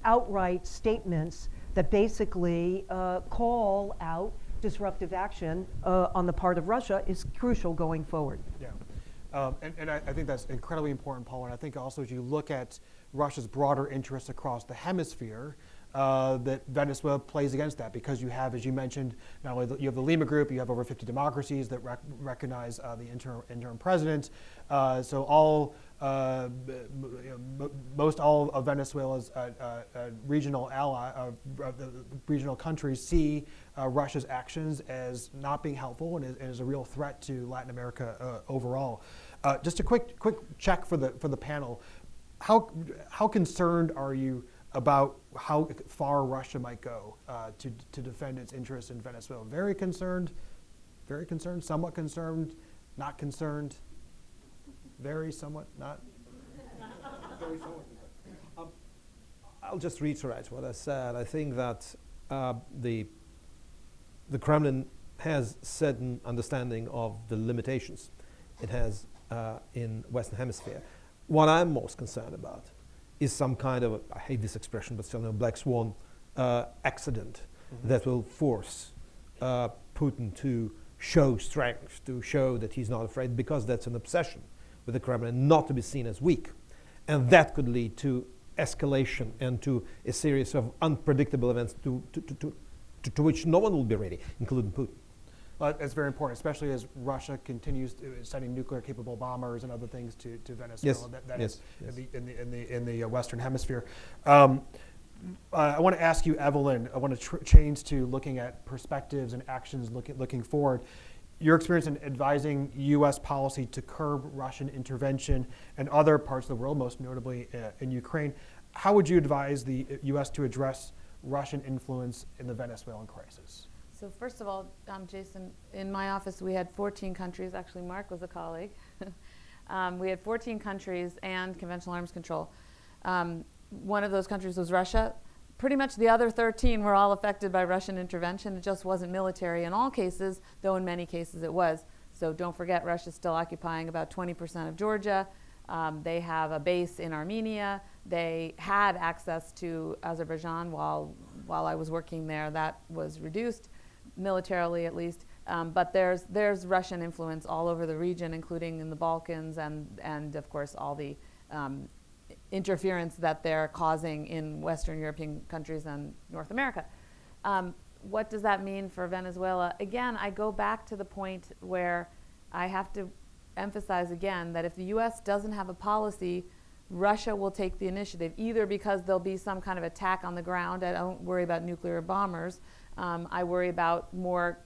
outright statements that basically call out disruptive action on the part of Russia is crucial going forward. Yeah, and I think that's incredibly important, Paul. And I think also as you look at Russia's broader interests across the hemisphere, that Venezuela plays against that, because you have, as you mentioned, not only you have the Lima Group, you have over 50 democracies that recognize the interim president. So all, most all of Venezuela's regional regional countries see Russia's actions as not being helpful and as a real threat to Latin America overall. Just a quick check for the panel. How concerned are you about how far Russia might go to defend its interests in Venezuela? Very concerned, somewhat concerned, not concerned, very, somewhat, not? Very, somewhat concerned. I'll just reiterate what I said. I think that the Kremlin has certain understanding of the limitations it has in Western Hemisphere. What I'm most concerned about is some kind of, I hate this expression, but still, black swan accident that will force Putin to show strength, to show that he's not afraid, because that's an obsession with the Kremlin, not to be seen as weak. And that could lead to escalation and to a series of unpredictable events to which no one will be ready, including Putin. Well, that's very important, especially as Russia continues sending nuclear-capable bombers and other things to Venezuela. Yes. In the Western Hemisphere. I want to ask you, Evelyn. I want to change to looking at perspectives and actions looking forward. Your experience in advising U.S. policy to curb Russian intervention in other parts of the world, most notably in Ukraine. How would you advise the U.S. to address Russian influence in the Venezuelan crisis? So first of all, Jason, in my office we had 14 countries. Actually, Mark was a colleague. We had 14 countries and conventional arms control. One of those countries was Russia. Pretty much the other 13 were all affected by Russian intervention. It just wasn't military in all cases, though in many cases it was. So don't forget, Russia's still occupying about 20% of Georgia. They have a base in Armenia. They had access to Azerbaijan while I was working there. That was reduced, militarily at least. But there's Russian influence all over the region, including in the Balkans and of course all the interference that they're causing in Western European countries and North America. What does that mean for Venezuela? Again, I go back to the point where I have to emphasize again that if the U.S. doesn't have a policy, Russia will take the initiative, either because there'll be some kind of attack on the ground. I don't worry about nuclear bombers. I worry about more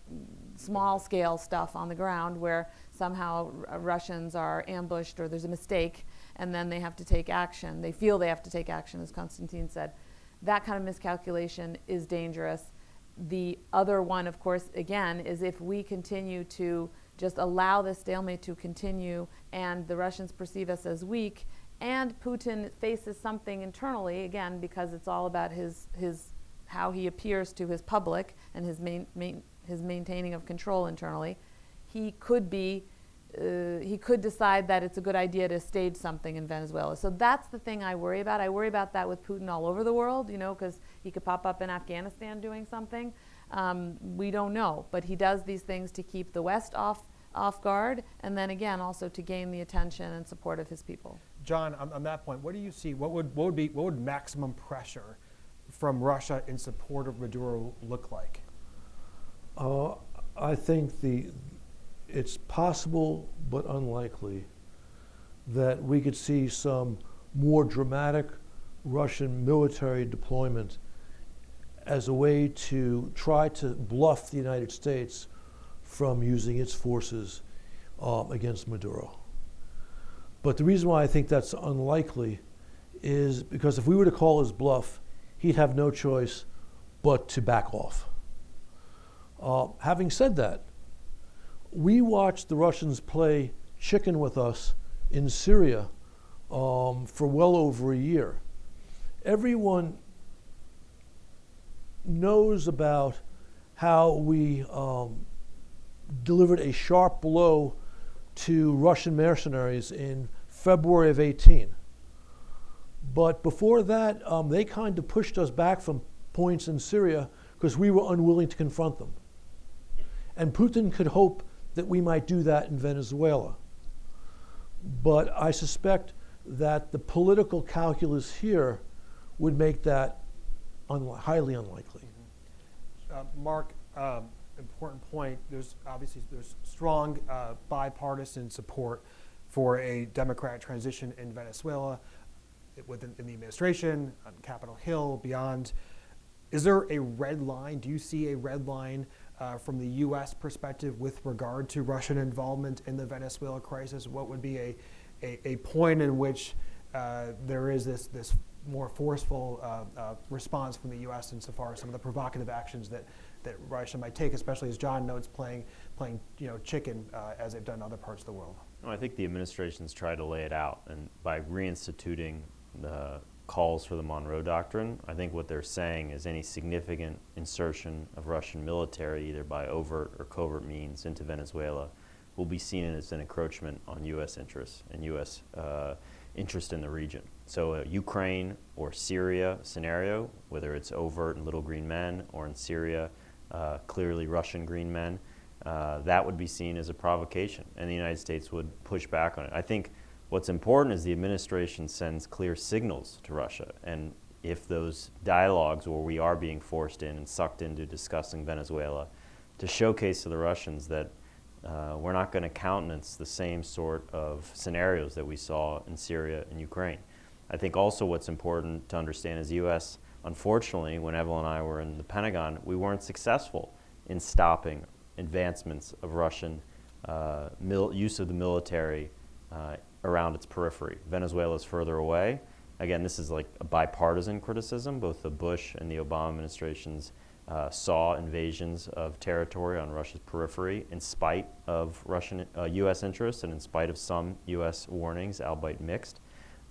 small-scale stuff on the ground where somehow Russians are ambushed or there's a mistake and then they have to take action. They feel they have to take action, as Konstantin said. That kind of miscalculation is dangerous. The other one, of course, again, is if we continue to just allow this stalemate to continue and the Russians perceive us as weak and Putin faces something internally, again, because it's all about his how he appears to his public and his maintaining of control internally, he could decide that it's a good idea to stage something in Venezuela. So that's the thing I worry about. I worry about that with Putin all over the world, because he could pop up in Afghanistan doing something. We don't know, but he does these things to keep the West off guard, and then again also to gain the attention and support of his people. John, on that point, what do you see? What would maximum pressure from Russia in support of Maduro look like? I think it's possible but unlikely that we could see some more dramatic Russian military deployment as a way to try to bluff the United States from using its forces against Maduro. But the reason why I think that's unlikely is because if we were to call his bluff, he'd have no choice but to back off. Having said that, we watched the Russians play chicken with us in Syria for well over a year. Everyone knows about how we delivered a sharp blow to Russian mercenaries in February of 18. But before that, they kind of pushed us back from points in Syria because we were unwilling to confront them. And Putin could hope that we might do that in Venezuela. But I suspect that the political calculus here would make that highly unlikely. Mark, important point. There's strong bipartisan support for a democratic transition in Venezuela, within the administration, on Capitol Hill, beyond. Is there a red line? Do you see a red line from the U.S. perspective with regard to Russian involvement in the Venezuela crisis? What would be a point in which there is this more forceful response from the U.S. insofar as some of the provocative actions that Russia might take, especially as John notes, playing chicken as they've done in other parts of the world? No, I think the administration's tried to lay it out, and by reinstituting the calls for the Monroe Doctrine, I think what they're saying is any significant insertion of Russian military, either by overt or covert means, into Venezuela will be seen as an encroachment on U.S. interests and U.S. interest in the region. So a Ukraine or Syria scenario, whether it's overt and little green men, or in Syria, clearly Russian green men, that would be seen as a provocation, and the United States would push back on it. I think what's important is the administration sends clear signals to Russia, and if those dialogues where we are being forced in and sucked into discussing Venezuela, to showcase to the Russians that we're not going to countenance the same sort of scenarios that we saw in Syria and Ukraine. I think also what's important to understand is the U.S., unfortunately, when Evelyn and I were in the Pentagon, we weren't successful in stopping advancements of Russian use of the military around its periphery. Venezuela is further away. Again, this is like a bipartisan criticism. Both the Bush and the Obama administrations saw invasions of territory on Russia's periphery in spite of Russian U.S. interests and in spite of some U.S. warnings, albeit mixed.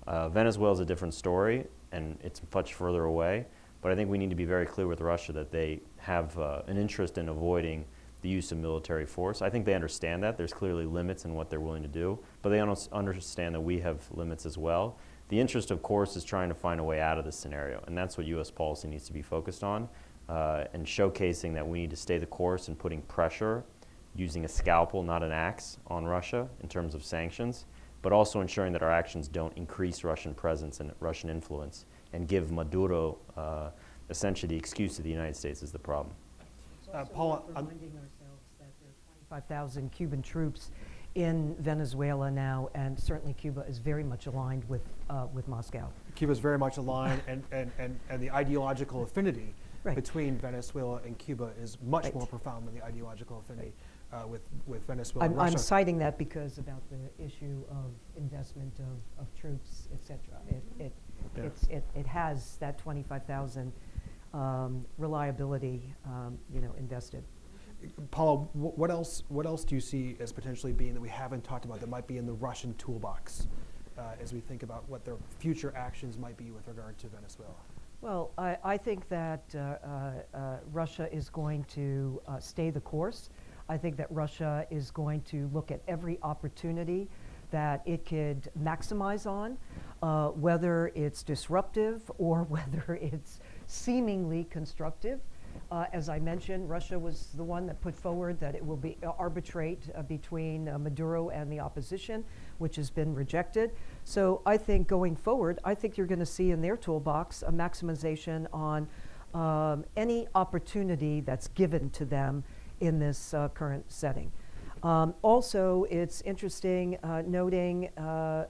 Venezuela is a different story, and it's much further away. But I think we need to be very clear with Russia that they have an interest in avoiding the use of military force. I think they understand that. There's clearly limits in what they're willing to do, but they understand that we have limits as well. The interest, of course, is trying to find a way out of this scenario, and that's what U.S. policy needs to be focused on, and showcasing that we need to stay the course and putting pressure, using a scalpel, not an axe, on Russia in terms of sanctions, but also ensuring that our actions don't increase Russian presence and Russian influence and give Maduro essentially the excuse that the United States is the problem. Paula, reminding ourselves that there are 25,000 Cuban troops in Venezuela now, and certainly Cuba is very much aligned with Moscow. Cuba is very much aligned, and the ideological affinity Right. between Venezuela and Cuba is much Right. more profound than the ideological affinity with Venezuela and I'm Russia. citing that because about the issue of investment of troops, et cetera. It has that 25,000 reliability, invested. Paula, what else do you see as potentially being that we haven't talked about that might be in the Russian toolbox as we think about what their future actions might be with regard to Venezuela? Well, I think that Russia is going to stay the course. I think that Russia is going to look at every opportunity that it could maximize on, whether it's disruptive or whether it's seemingly constructive. As I mentioned, Russia was the one that put forward that it will be arbitrate between Maduro and the opposition, which has been rejected. So I think going forward, I think you're going to see in their toolbox a maximization on any opportunity that's given to them in this current setting. Also, it's interesting noting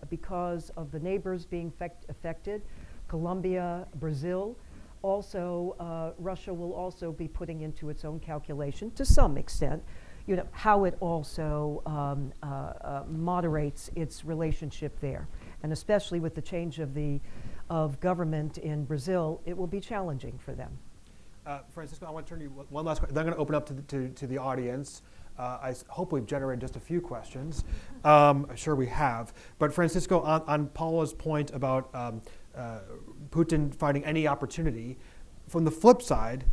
because of the neighbors being affected, Colombia, Brazil, also Russia will also be putting into its own calculation to some extent, how it also moderates its relationship there. And especially with the change of government in Brazil, it will be challenging for them. Francisco, I want to turn to you one last question. Then I'm going to open up to the audience. hope we've generated just a few questions. I'm sure we have. But Francisco, on Paula's point about Putin finding any opportunity, from the flip side,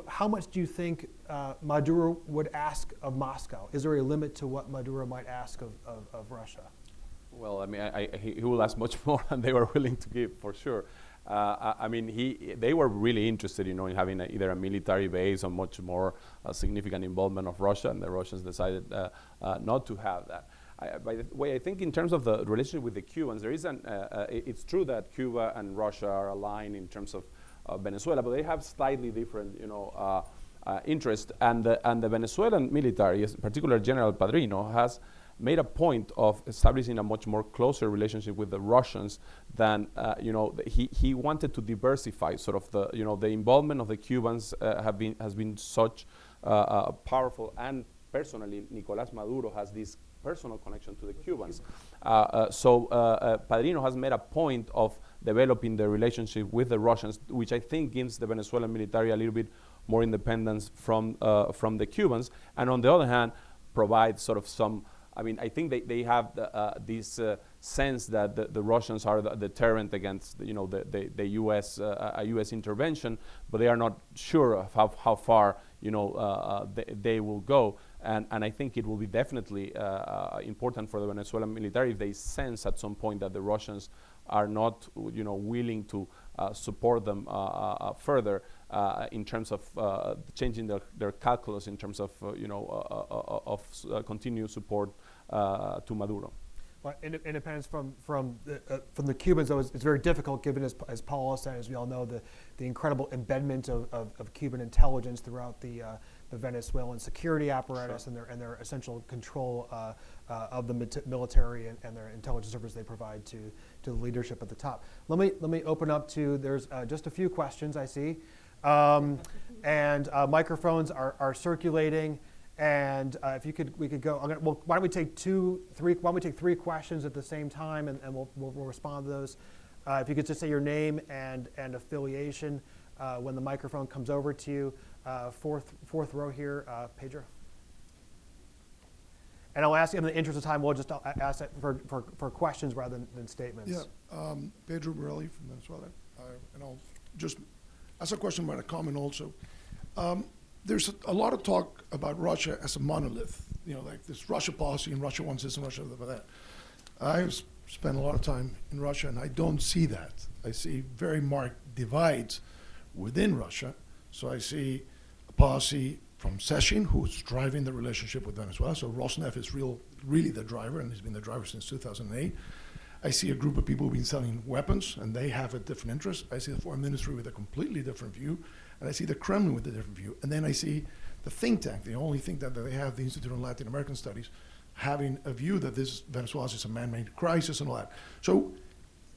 how much do you think Maduro would ask of Moscow? Is there a limit to what Maduro might ask of Russia? Well, I mean, he will ask much more than they were willing to give, for sure. I mean, they were really interested, in having either a military base or much more significant involvement of Russia, and the Russians decided not to have that. By the way, I think in terms of the relationship with the Cubans, there is it's true that Cuba and Russia are aligned in terms of Venezuela, but they have slightly different, interest. And the Venezuelan military, particularly General Padrino, has made a point of establishing a much more closer relationship with the Russians than, he wanted to diversify sort of the involvement of the Cubans has been such powerful, and personally, Nicolás Maduro has this personal connection to the Cubans. So Padrino has made a point of developing the relationship with the Russians, which I think gives the Venezuelan military a little bit more independence from the Cubans, and on the other hand, provides sort of some. I mean, I think they have this sense that the Russians are the deterrent against, the U.S. A U.S. intervention, but they are not sure of how far, they will go. And I think it will be definitely important for the Venezuelan military if they sense at some point that the Russians are not, willing to support them further in terms of changing their calculus in terms of, continued support to Maduro. Well, independence from the Cubans, though, it's very difficult, given, as Paula said, as we all know, the incredible embedment of Cuban intelligence throughout the Venezuelan security apparatus. Sure. and their essential control of the military and their intelligence service they provide to the leadership at the top. Let me open up to, there's just a few questions I see, and microphones are circulating. And if we could go. Why don't we take three questions at the same time, and we'll respond to those. If you could just say your name and affiliation when the microphone comes over to you. Fourth row here, Pedro. And I'll ask, in the interest of time, we'll just ask it for questions rather than statements. Yeah, Pedro Borelli from Venezuela, and I'll just ask a question about a comment also. There's a lot of talk about Russia as a monolith, like this Russia policy and Russia wants this and Russia does that. I've spent a lot of time in Russia, and I don't see that. I see very marked divides within Russia. So I see a policy from Sechin, who's driving the relationship with Venezuela. So Rosneft is really the driver, and he's been the driver since 2008. I see a group of people who've been selling weapons, and they have a different interest. I see the foreign ministry with a completely different view, and I see the Kremlin with a different view. And then I see the think tank, the only think tank that they have, the Institute of Latin American Studies, having a view that this Venezuela is a man-made crisis and all that. So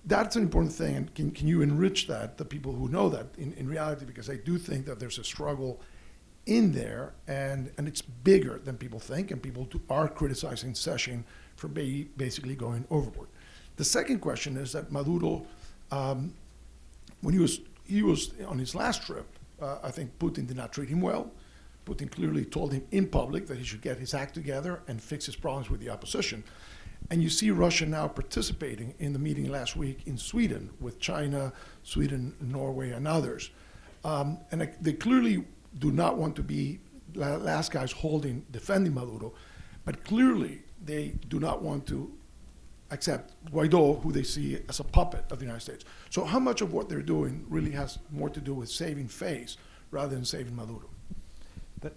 that's an important thing, and can you enrich that, the people who know that in reality, because I do think that there's a struggle in there, and it's bigger than people think, and people are criticizing Sechin for basically going overboard. The second question is that Maduro, when he was on his last trip, I think Putin did not treat him well. Putin clearly told him in public that he should get his act together and fix his problems with the opposition. And you see Russia now participating in the meeting last week in Sweden with China, Sweden, Norway, and others. And they clearly do not want to be last guys defending Maduro, but clearly they do not want to accept Guaido, who they see as a puppet of the United States. So how much of what they're doing really has more to do with saving face rather than saving Maduro?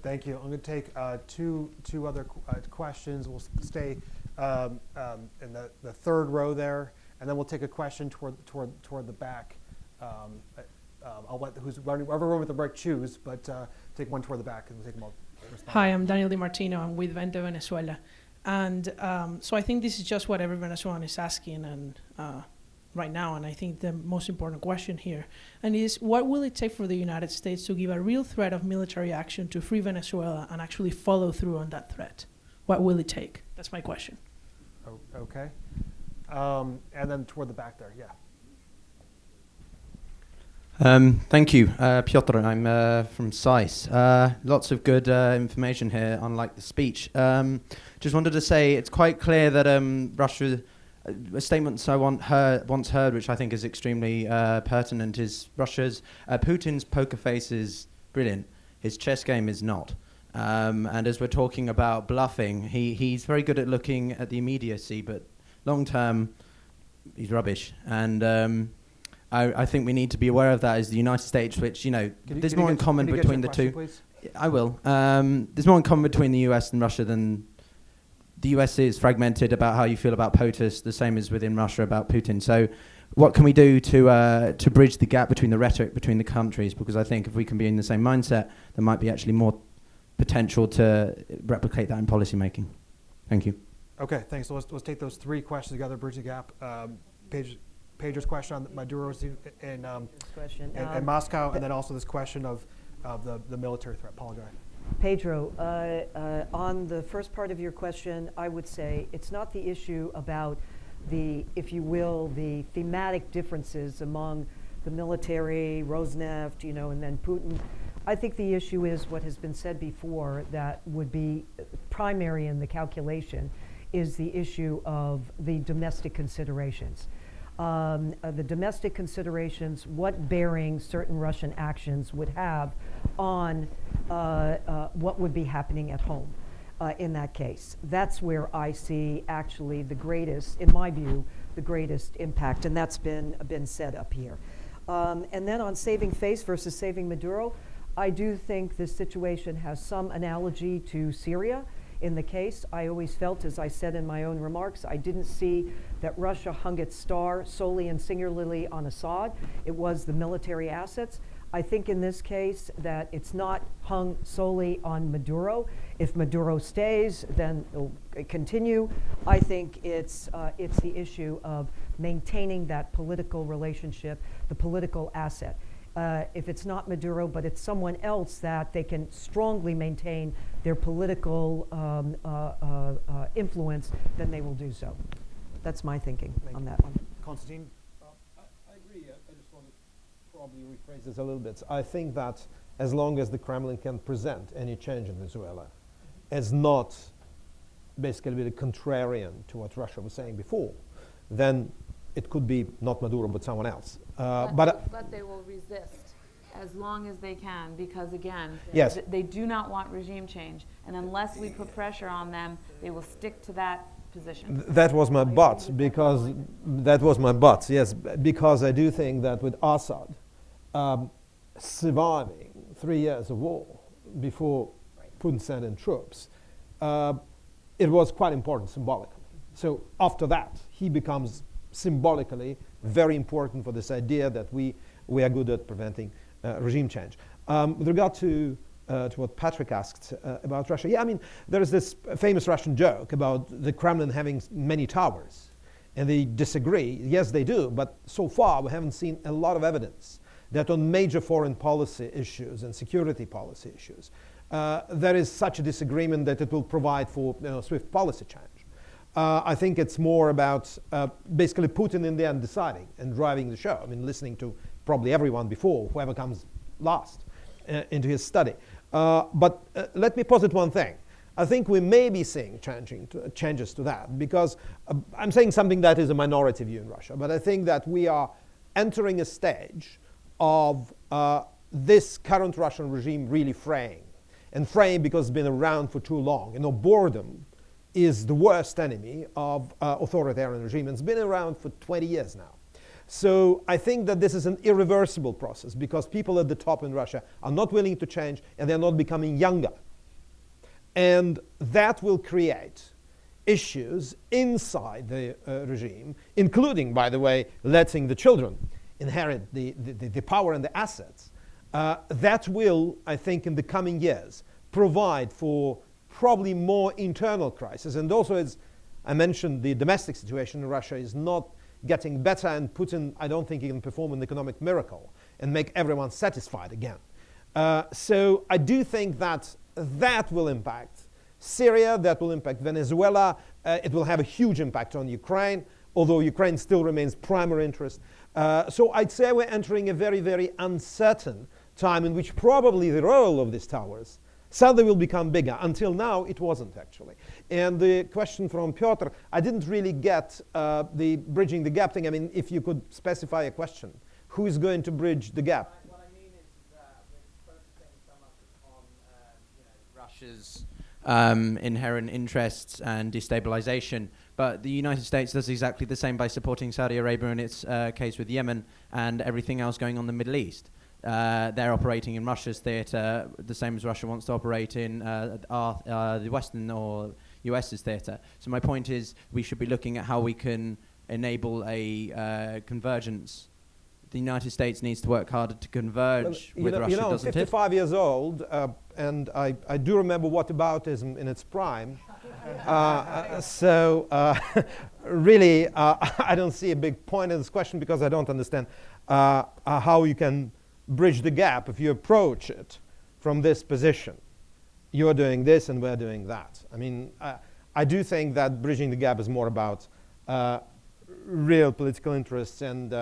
Thank you. I'm going to take two other questions. We'll stay in the third row there, and then we'll take a question toward the back. I'll let whoever with the break choose, but take one toward the back, and we'll take them all. Hi, I'm Daniel Di Martino. I'm with Vente Venezuela. And so I think this is just what every Venezuelan is asking and right now, and I think the most important question here, and is what will it take for the United States to give a real threat of military action to free Venezuela and actually follow through on that threat? What will it take? That's my question. Okay. And then toward the back there, yeah. Thank you, Piotr. I'm from SAIS. Lots of good information here, unlike the speech. Just wanted to say it's quite clear that Russia, a statement I once heard, which I think is extremely pertinent, is Putin's poker face is brilliant. His chess game is not. And as we're talking about bluffing, he's very good at looking at the immediacy, but long term, he's rubbish. And I think we need to be aware of that as the United States, which, there's more in common between the two. Please? I will. There's more in common between the US and Russia than the US is fragmented about how you feel about POTUS, the same as within Russia about Putin. So what can we do to bridge the gap between the rhetoric between the countries? Because I think if we can be in the same mindset, there might be actually more potential to replicate that in policy making. Thank you. Okay, thanks. So let's take those three questions together, bridge the gap. Pedro's question on Maduro's in Moscow, and then also this question of the military threat. Paul, go ahead. Pedro, on the first part of your question, I would say it's not the issue about if you will, the thematic differences among the military, Rosneft, and then Putin. I think the issue is what has been said before that would be primary in the calculation is the issue of the domestic considerations. The domestic considerations, what bearing certain Russian actions would have on what would be happening at home in that case. That's where I see actually the greatest, in my view, the greatest impact, and that's been set up here. And then on saving face versus saving Maduro, I do think this situation has some analogy to Syria. In the case, I always felt, as I said in my own remarks, I didn't see that Russia hung its star solely and singularly on Assad. It was the military assets. I think in this case that it's not hung solely on Maduro. If Maduro stays, then it'll continue. I think it's the issue of maintaining that political relationship, the political asset. If it's not Maduro, but it's someone else that they can strongly maintain their political influence, then they will do so. That's my thinking on that one. Konstantin? I agree. I just want to probably rephrase this a little bit. I think that as long as the Kremlin can present any change in Venezuela as not basically the contrarian to what Russia was saying before, then it could be not Maduro but someone else. But they will resist as long as they can because, again, yes, they do not want regime change. And unless we put pressure on them, they will stick to that position. That was my but, yes, because I do think that with Assad surviving 3 years of war before Putin sent in troops, it was quite important symbolically. So after that, he becomes symbolically very important for this idea that we are good at preventing regime change. With regard to what Patrick asked about Russia, yeah, I mean, there is this famous Russian joke about the Kremlin having many towers, and they disagree. Yes, they do, but so far we haven't seen a lot of evidence that on major foreign policy issues and security policy issues, there is such a disagreement that it will provide for swift policy change. I think it's more about basically Putin in the end deciding and driving the show. I mean, listening to probably everyone before, whoever comes last into his study. But let me posit one thing. I think we may be seeing changes to that because I'm saying something that is a minority view in Russia, but I think that we are entering a stage of this current Russian regime really fraying. And fraying because it's been around for too long. Boredom is the worst enemy of authoritarian regime. It's been around for 20 years now. So I think that this is an irreversible process because people at the top in Russia are not willing to change and they're not becoming younger. And that will create issues inside the regime, including, by the way, letting the children inherit the power and the assets. That will, I think, in the coming years, provide for probably more internal crisis. And also, as I mentioned, the domestic situation in Russia is not getting better, and Putin, I don't think he can perform an economic miracle and make everyone satisfied again. So I do think that that will impact Syria, that will impact Venezuela, it will have a huge impact on Ukraine, although Ukraine still remains primary interest. So I'd say we're entering a very, very uncertain time in which probably the role of these towers suddenly will become bigger. Until now, it wasn't actually. And the question from Piotr, I didn't really get the bridging the gap thing. I mean, if you could specify a question. Who is going to bridge the gap? What I mean is we're focusing so much on Russia's inherent interests and destabilization. But the United States does exactly the same by supporting Saudi Arabia in its case with Yemen and everything else going on in the Middle East. They're operating in Russia's theater the same as Russia wants to operate in the Western or US's theater. So my point is we should be looking at how we can enable a convergence. The United States needs to work harder to converge with Russia, doesn't it? I'm 55 years old, and I do remember whataboutism in its prime. Really, I don't see a big point in this question because I don't understand how you can bridge the gap if you approach it from this position. You're doing this and we're doing that. I mean, I do think that bridging the gap is more about real political interests and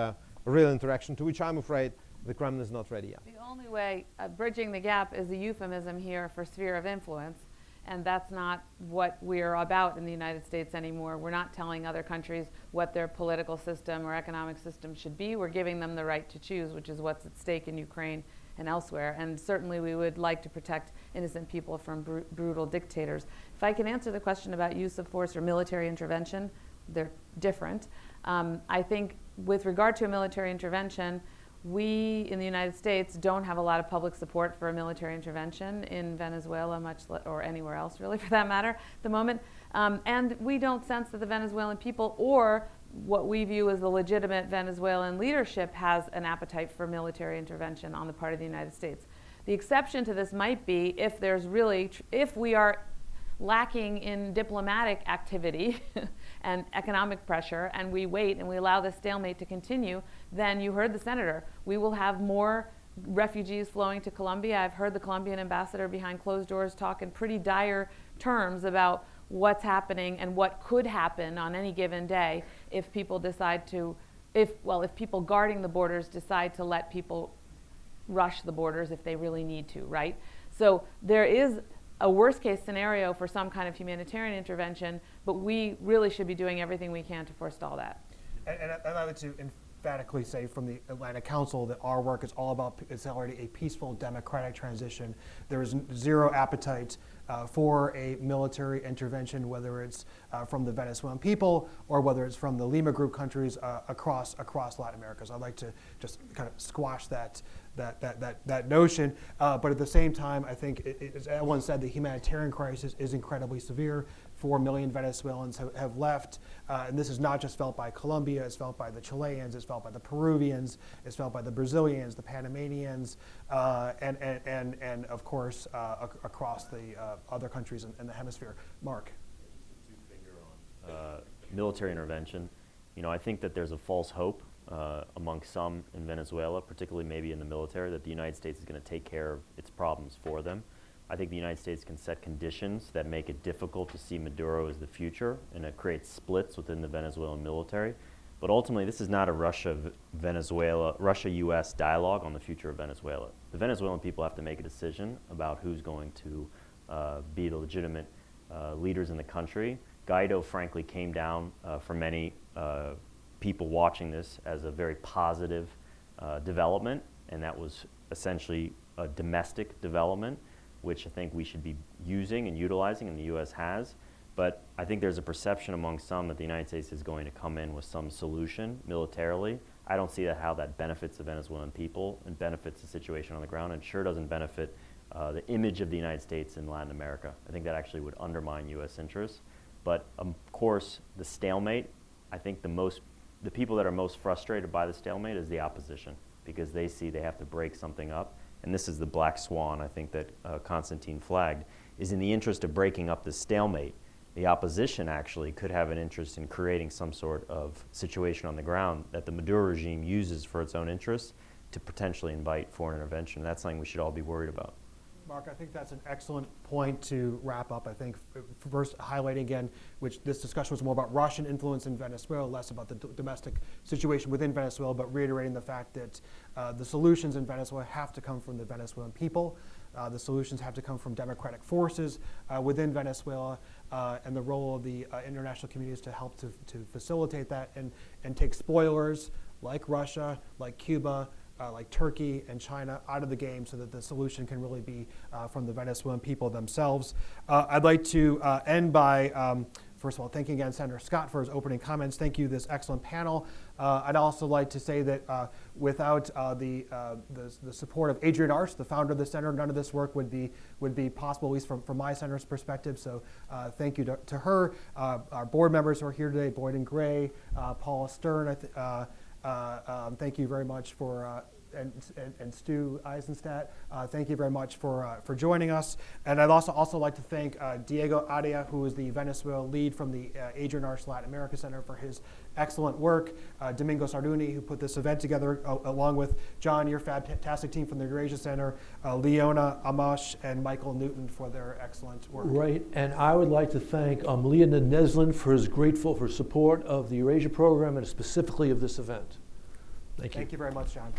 real interaction, to which I'm afraid the Kremlin is not ready yet. The only way bridging the gap is a euphemism here for sphere of influence, and that's not what we're about in the United States anymore. We're not telling other countries what their political system or economic system should be. We're giving them the right to choose, which is what's at stake in Ukraine and elsewhere. And certainly we would like to protect innocent people from brutal dictators. If I can answer the question about use of force or military intervention, they're different. I think with regard to a military intervention, we in the United States don't have a lot of public support for a military intervention in Venezuela, or anywhere else really for that matter at the moment. And we don't sense that the Venezuelan people or what we view as the legitimate Venezuelan leadership has an appetite for military intervention on the part of the United States. The exception to this might be if there's really, if we are lacking in diplomatic activity and economic pressure, and we wait and we allow this stalemate to continue, then you heard the senator. We will have more refugees flowing to Colombia. I've heard the Colombian ambassador behind closed doors talk in pretty dire terms about what's happening and what could happen on any given day if people decide to, if people guarding the borders decide to let people rush the borders if they really need to, right? So there is a worst case scenario for some kind of humanitarian intervention, but we really should be doing everything we can to forestall that. And I would to emphatically say from the Atlantic Council that our work is all about accelerating a peaceful democratic transition. There is zero appetite for a military intervention, whether it's from the Venezuelan people or whether it's from the Lima Group countries across Latin America. So I'd like to just kind of squash that notion, but at the same time, I think, as everyone said, the humanitarian crisis is incredibly severe. 4 million Venezuelans have left, and this is not just felt by Colombia, it's felt by the Chileans, it's felt by the Peruvians, it's felt by the Brazilians, the Panamanians, and of course, across the other countries in the hemisphere. Mark? Military intervention. You know, I think that there's a false hope among some in Venezuela, particularly maybe in the military, that the United States is going to take care of its problems for them. I think the United States can set conditions that make it difficult to see Maduro as the future, and it creates splits within the Venezuelan military. But ultimately, this is not a Russia-U.S. dialogue on the future of Venezuela. The Venezuelan people have to make a decision about who's going to be the legitimate leaders in the country. Guaido, frankly, came down for many people watching this as a very positive development, and that was essentially a domestic development, which I think we should be using and utilizing, and the U.S. has. But I think there's a perception among some that the United States is going to come in with some solution militarily. I don't see how that benefits the Venezuelan people and benefits the situation on the ground, and sure doesn't benefit the image of the United States in Latin America. I think that actually would undermine U.S. interests. But of course, the stalemate, I think the people that are most frustrated by the stalemate is the opposition, because they see they have to break something up. And this is the black swan, I think, that Constantine flagged, is in the interest of breaking up the stalemate. The opposition actually could have an interest in creating some sort of situation on the ground that the Maduro regime uses for its own interests to potentially invite foreign intervention. That's something we should all be worried about. Mark, I think that's an excellent point to wrap up. I think first highlighting again, which this discussion was more about Russian influence in Venezuela, less about the domestic situation within Venezuela, but reiterating the fact that the solutions in Venezuela have to come from the Venezuelan people. The solutions have to come from democratic forces within Venezuela, and the role of the international communities to help to facilitate that and take spoilers like Russia, like Cuba, like Turkey and China out of the game so that the solution can really be from the Venezuelan people themselves. I'd like to end by, first of all, thanking again Senator Scott for his opening comments. Thank you, this excellent panel. I'd also like to say that without the support of Adrienne Arsht, the founder of the center, none of this work would be possible, at least from my center's perspective. So thank you to her. Our board members who are here today, Boyd and Gray, Paula Stern, thank you very much for, and Stu Eisenstadt, thank you very much for joining us. And I'd also like to thank Diego Aria, who is the Venezuela lead from the Adrienne Arsht Latin America Center, for his excellent work. Domingo Sarduni, who put this event together, along with John, your fantastic team from the Eurasia Center, Leona Amash, and Michael Newton for their excellent work. Right, and I would like to thank Leonid Neslin for his support of the Eurasia program and specifically of this event. Thank you. Thank you very much, John.